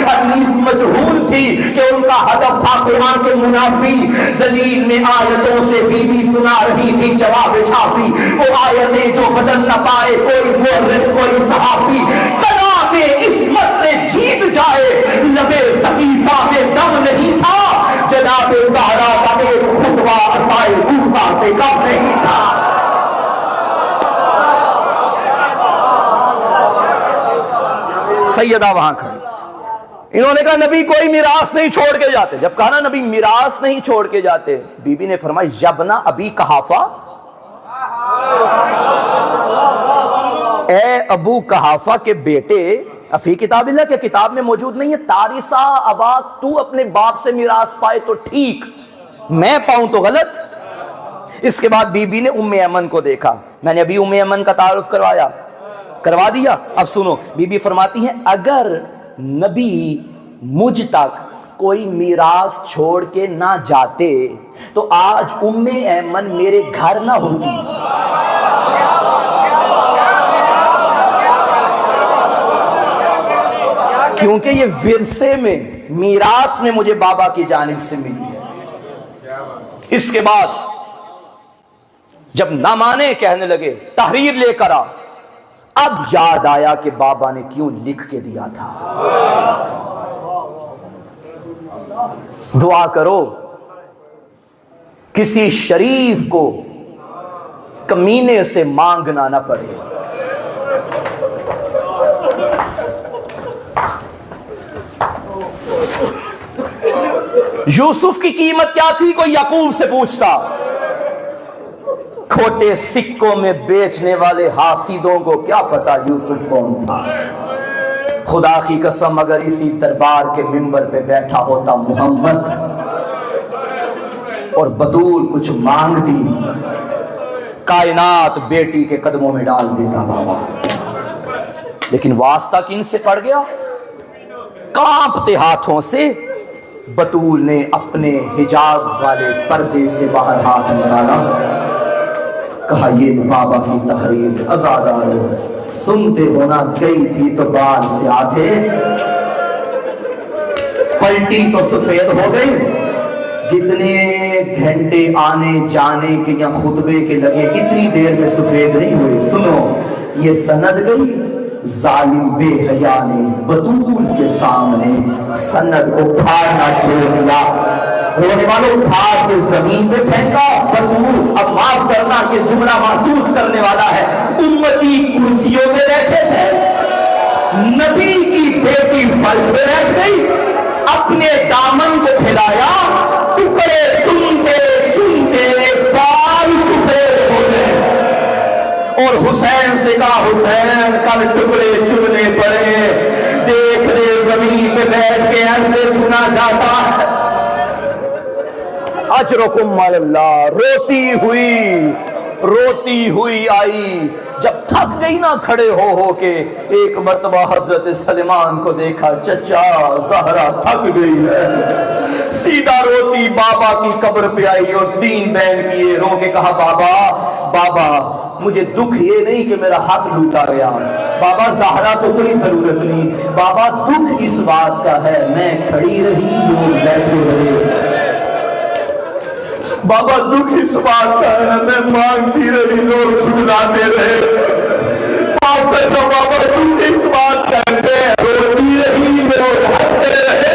حدیث مجہول تھی کہ ان کا ہدف تھا قرآن کے منافی، دلیل میں آیتوں سے بی سنا رہی تھی جواب شافی، وہ آیتیں جو بدل نہ پائے کوئی مورخ کوئی صحافی، کلام عصمت سے جیت جائے لبے صحیفہ میں دم نہیں تھا، جناب زہرا کا ایک خطبہ عصائے موسیٰ سے کم نہیں تھا۔ سیدہ وہاں کھڑی، انہوں نے کہا نبی کوئی میراث نہیں چھوڑ کے جاتے۔ جب کہا نا نبی میراث نہیں چھوڑ کے جاتے، بی بی نے فرمایا یبنا ابی قحافہ، اے ابو قحافہ کے بیٹے، فی کتاب اللہ کے کتاب میں موجود نہیں ہے، تارثہ ابا، تو اپنے باپ سے میراث پائے تو ٹھیک، میں پاؤں تو غلط۔ اس کے بعد بی بی نے ام ایمن کو دیکھا، میں نے ابھی ام ایمن کا تعارف کروا دیا۔ اب سنو، بی بی فرماتی ہیں اگر نبی مجھ تک کوئی میراث چھوڑ کے نہ جاتے تو آج ام ایمن میرے گھر نہ ہوتی۔ کیونکہ یہ ورثے میں، میراث میں مجھے بابا کی جانب سے ملی ہے۔ اس کے بعد جب نہ مانے کہنے لگے تحریر لے کر آ، اب یاد آیا کہ بابا نے کیوں لکھ کے دیا تھا۔ دعا کرو کسی شریف کو کمینے سے مانگنا نہ پڑے۔ یوسف کی قیمت کیا تھی کوئی یعقوب سے پوچھتا، کھوٹے سکوں میں بیچنے والے حاسدوں کو کیا پتا یوسف کون تھا۔ خدا کی قسم اگر اسی دربار کے منبر پہ بیٹھا ہوتا محمد اور بطول کچھ مانگتی، کائنات بیٹی کے قدموں میں ڈال دیتا بابا، لیکن واسطہ کن سے پڑ گیا؟ کانپتے ہاتھوں سے بطول نے اپنے حجاب والے پردے سے باہر ہاتھ نکالا، کہا یہ بابا کی تحریر، عزادارو سنتے ہونا، گئی تھی تو بال سے آتے، پلٹی تو سفید ہو گئی، جتنے گھنٹے آنے جانے کے یا خطبے کے لگے اتنی دیر میں سفید نہیں ہوئے۔ سنو، یہ سند گئی، ظالم بے حیا نے بطول کے سامنے سند کو پھاڑنا شروع کیا، رونے والوں اٹھا کے زمین پہ پھینکا۔ بطول اب معاف کرنا، یہ جملہ محسوس کرنے والا ہے، امتی کرسیوں میں بیٹھے تھے، نبی کی بیٹی فرش پہ بیٹھ گئی، اپنے دامن کو پھیلایا، ٹکڑے چنتے چنتے بال سفید ہو گئے، اور حسین سے کہا حسین کل ٹکڑے چننے پڑے، دیکھ لے زمین پہ بیٹھ کے ایسے چنا جاتا ہے۔ اجرکم علی اللہ، روتی ہوئی آئی، جب تھک گئی نا کھڑے ہو کے، ایک مرتبہ حضرت سلیمان کو دیکھا، چچا زہرا تھک گئی ہے، سیدھا روتی بابا کی قبر پہ آئی اور 3 بین کیے، رو کے کہا بابا مجھے دکھ یہ نہیں کہ میرا حق لوٹا گیا، بابا زہرا تو کوئی ضرورت نہیں، بابا دکھ اس بات کا ہے میں کھڑی رہی لوگ بیٹھے رہے، بابا دکھ اس بات کا ہے میں مانگتی رہی لوگ چھلاتے رہے، بابا دکھ اس بات کا ہے روتی رہی لوگ ہنستے رہے۔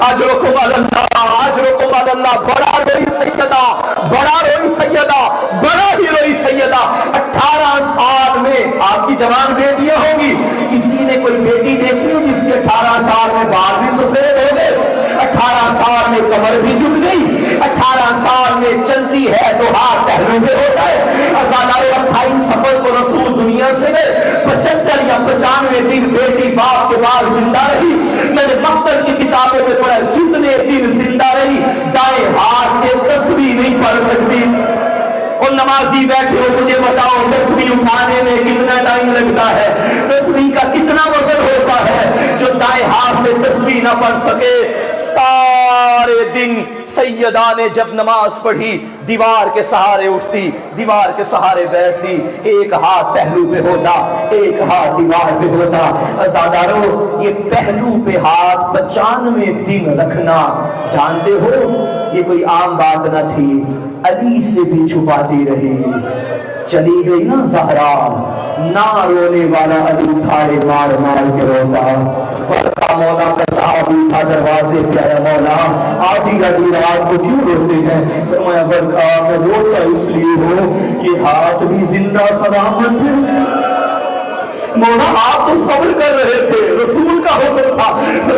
اجرکم علی اللہ، بڑا روئی سیدہ، بڑا ہی روئی سیدہ۔ 18 سال میں آپ کی جوان بیٹیاں ہوں گی، کسی نے کوئی بیٹی دیکھی ہو جس کے 18 سال میں بال بھی سفید ہو گئے، 18 سال میں کمر بھی جھک گئی، 18 سال میں چلتی ہے تو ہاتھ پہلو میں ہوتا ہے۔ ازادارو 28 سفر کو رسول دنیا سے گئے، 75 یا 95 دن بیٹی باپ کے بعد زندہ رہی۔ میں نے مقتل کی کتابوں میں پڑھا جتنے دن زندہ رہی دائیں ہاتھ سے تسبیح نہیں پڑھ سکتی، اور نمازی بیٹھے ہو مجھے بتاؤ تسبیح اٹھانے میں کتنا ٹائم لگتا ہے، تسبیح کا کتنا وزن ہوتا ہے، جو دائیں ہاتھ سے تسبیح نہ پڑھ سکے۔ سارے دن سیدہ نے جب نماز پڑھی دیوار کے سہارے اٹھتی، دیوار کے سہارے بیٹھتی، ایک ہاتھ پہلو پہ ہوتا، ایک ہاتھ دیوار پہ ہوتا۔ عزادارو یہ پہلو پہ ہاتھ 95 دن رکھنا جانتے ہو یہ کوئی عام بات نہ تھی، علی سے بھی چھپاتی رہی، چلی گئی نا زہرا، نہ رونے والا علی تھاڑے مار کے روتا، فرقہ مولا کا صحابی تھا دروازے پہ آیا، مولا آدھی رات کو کیوں روتے ہیں؟ فرمایا فرقہ میں روتا اس لیے ہوں یہ ہاتھ بھی زندہ سلامت ہے۔ مولا آپ تو صبر کر رہے تھے، رسول کا حکم تھا،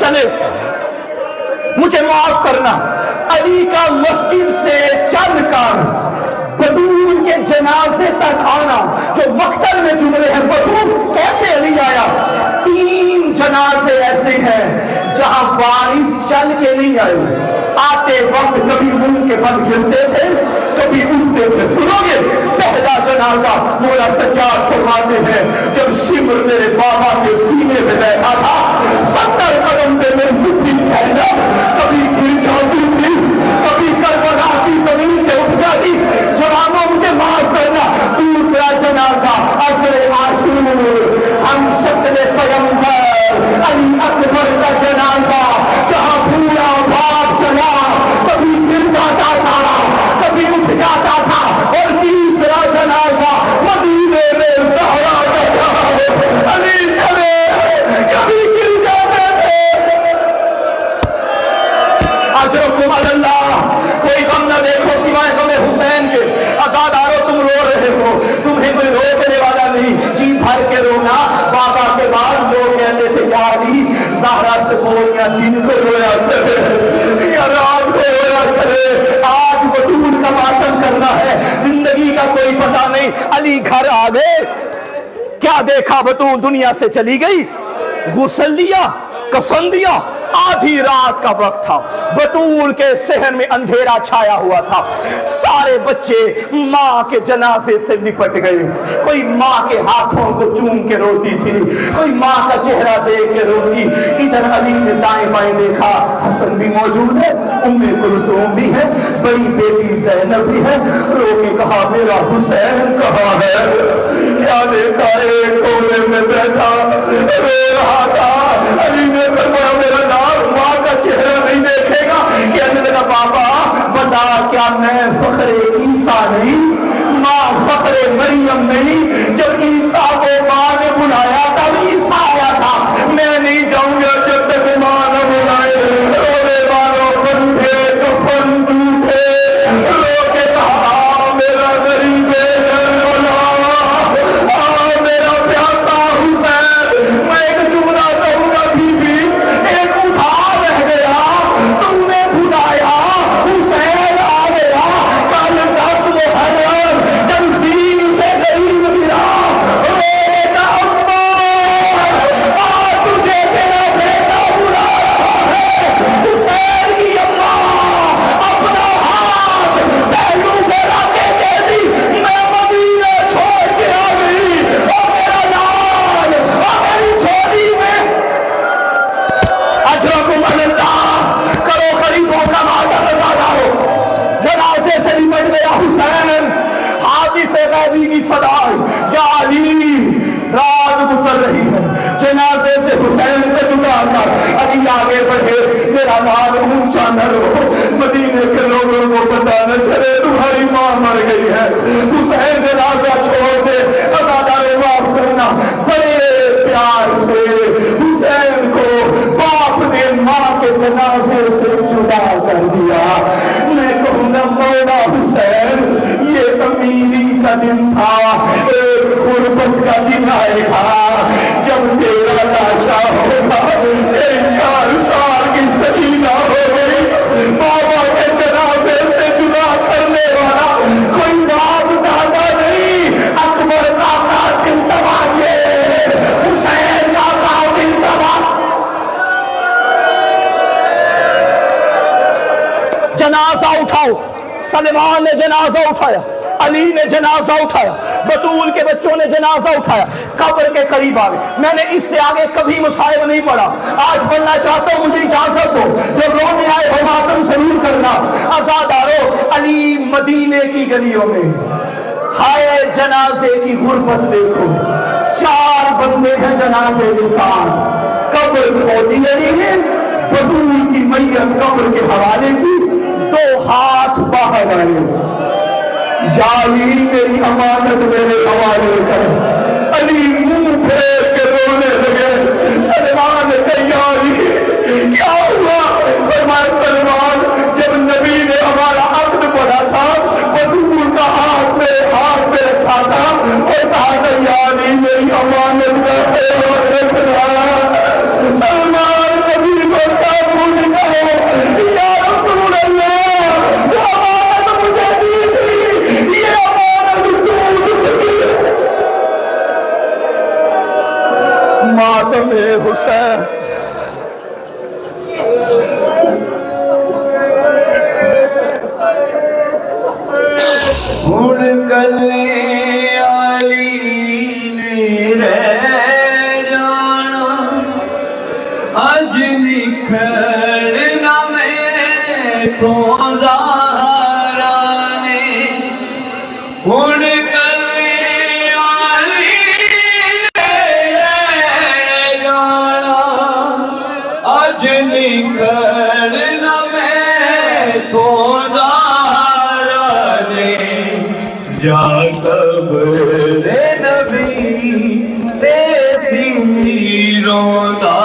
چلے. مجھے معاف کرنا، علی کا مسجد سے چل کر بطول کے جنازے تک آنا، جو مقتل میں جملے ہیں بطول کیسے علی آیا؟ 3 جنازے ایسے ہیں جہاں وارث چل کے نہیں آئے، آتے وقت کبھی منہ کے بند گرتے تھے کبھی اٹھتے تھے. سنو گے؟ پہلا جنازہ مولا سجاد فرماتے ہیں جب شمر میرے بابا کے سینے میں بیٹھا تھا 70 قدم پہ میں مٹھی پھیلا، کبھی گر جاتی تھی کبھی کربلا کی زمین سے اٹھ جاتی. جوانوں مجھے معاف کرنا. دوسرا جنازہ عصر عاشور، ہم شکل پیغمبر علی اکبر کا جنازہ، جہاں پورا باپ چلا کبھی گر جاتا تھا کبھی اٹھ جاتا تھا. اور تیسرا جنازہ مدینے میں زہرا کا تھا، علی چلے کبھی گر جاتے تھے. اجرکم علی اللہ. کوئی غم نہ دیکھو سوائے غم حسین کے. آزادارو تم رو رہے ہو، تمہیں کوئی روکنے والا نہیں، جی بھر کے رونا. بابا کے بعد لوگ کہتے تھے یا علی زہرا سے بولیا دن کو رویا کرے یا رات کو رویا کرے. آج بطول کا ماتم کرنا ہے، زندگی کا کوئی پتہ نہیں. علی گھر آ گئے، کیا دیکھا؟ بطول دنیا سے چلی گئی، غسل دیا، کفن دیا. آدھی رات کا وقت تھا، بطول کے صحن میں اندھیرا چھایا ہوا تھا. سارے بچے ماں کے جنازے سے لپٹ گئے. کوئی ماں کے ہاتھوں کو چوم کے روتی تھی، کوئی ماں کا چہرہ دیکھ کے روتی. ادھر علی نے دائیں بائیں دیکھا، حسن بھی موجود ہے، ام کلثوم بھی ہے، بڑی بیٹی زینب بھی ہے. رو کے کہا میرا حسین کہاں ہے؟ کیا دیکھا؟ ایک کونے میں بیٹھا رو رہا تھا. علی نے فرمایا میرا ماں کا چہرہ نہیں دیکھے گا. کہنے لگا بابا بتا کیا میں فخر عیسیٰ نہیں، ماں فخر مریم نہیں؟ جب عیسیٰ کو ماں نے بلایا تب عیسیٰ آیا تھا. میں نہیں جاؤں گا جب تک ماں نہ بلائے. رونے والوں بندے کفن ٹوٹے، رو کے کہا میرا غریب میرا پیاسا حسین. میں ایک جملہ کہوں گا بی بی، ایک ادھار رہ گیا، تم نے بلایا، حسین آ گیا. کل 10 محرم تنظیم سے قریب گرا، رونے کا اماں آج تجھے تیرا بیٹا بلا رہا ہے. حسین کی اماں اپنا ہاتھ پہلو پہ رکھ کے کہتی میں مدینہ چھوڑ کے آ گئی، اور میرا لال اور میری چھوٹی میں. اجرکم علی اللہ. کرو غریبوں کا ماتم آزادارو. جنازے سے نمٹ گیا حسین. حادث غیبی کی صدا یا علی. رات گزر رہی ہے، جنازے سے حسین کو جدا کر علی آگے بڑھے. میرا نام اونچا نہ رہو، مدینے کے لوگوں کو پتہ نہ چلے تمہاری ماں مر گئی ہے. حسین جنازہ چھوڑ دے. آزادارو معاف کرنا. بڑے پیار سے حسین کو باپ نے ماں کے جنازے سے جدا کر دیا. میں کہوں گا مولا حسین یہ امیری کا دن تھا، ایک غربت کا دن آئے گا جب تیرا لاشا ہوگا. 4 سال کی سکینہ ہو گئی، بابا کے جنازے سے جدا کرنے والا کوئی باپ دادا نہیں. اکبر کا قاتل تماچے، حسین کا قاتل تماچے. جنازہ اٹھاؤ. سلمان نے جنازہ اٹھایا، علی نے جنازہ اٹھایا، بطول کے بچوں نے جنازہ اٹھایا. قبر کے قریب آ گئے. میں نے اس سے آگے کبھی مصائب نہیں پڑھا، آج پڑھنا چاہتا ہوں، مجھے اجازت دو. جب رونے آئے ہو ماتم ضرور کرنا. آزادارو علی مدینے کی گلیوں میں، ہائے جنازے کی غربت دیکھو. 4 بندے ہیں جنازے کے ساتھ. قبر کھودی علی نے، بطول کی میت قبر کے حوالے کی. 2 ہاتھ باہر آئے، یا علی میری امانت میرے حوالے کر. علی منہ پھیر کے رونے لگے. سلمان کہا یا علی کیا ہوا؟ فرمایا سلمان جب نبی نے ہمارا عقد پڑھا تھا، بطول کا ہاتھ میرے ہاتھ میں رکھا تھا اور کہا تھا یا علی میری امانت کا خیال رکھنا. سلمان نبی کو کلے علی نے رہ جانا اج نکھڑنا میں تو زہرا نے ہن کلے علی نے رہ جانا اج نکھڑنا میں تو زہرا نے جا قبر نبی تے سنگی روندا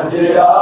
Yeah.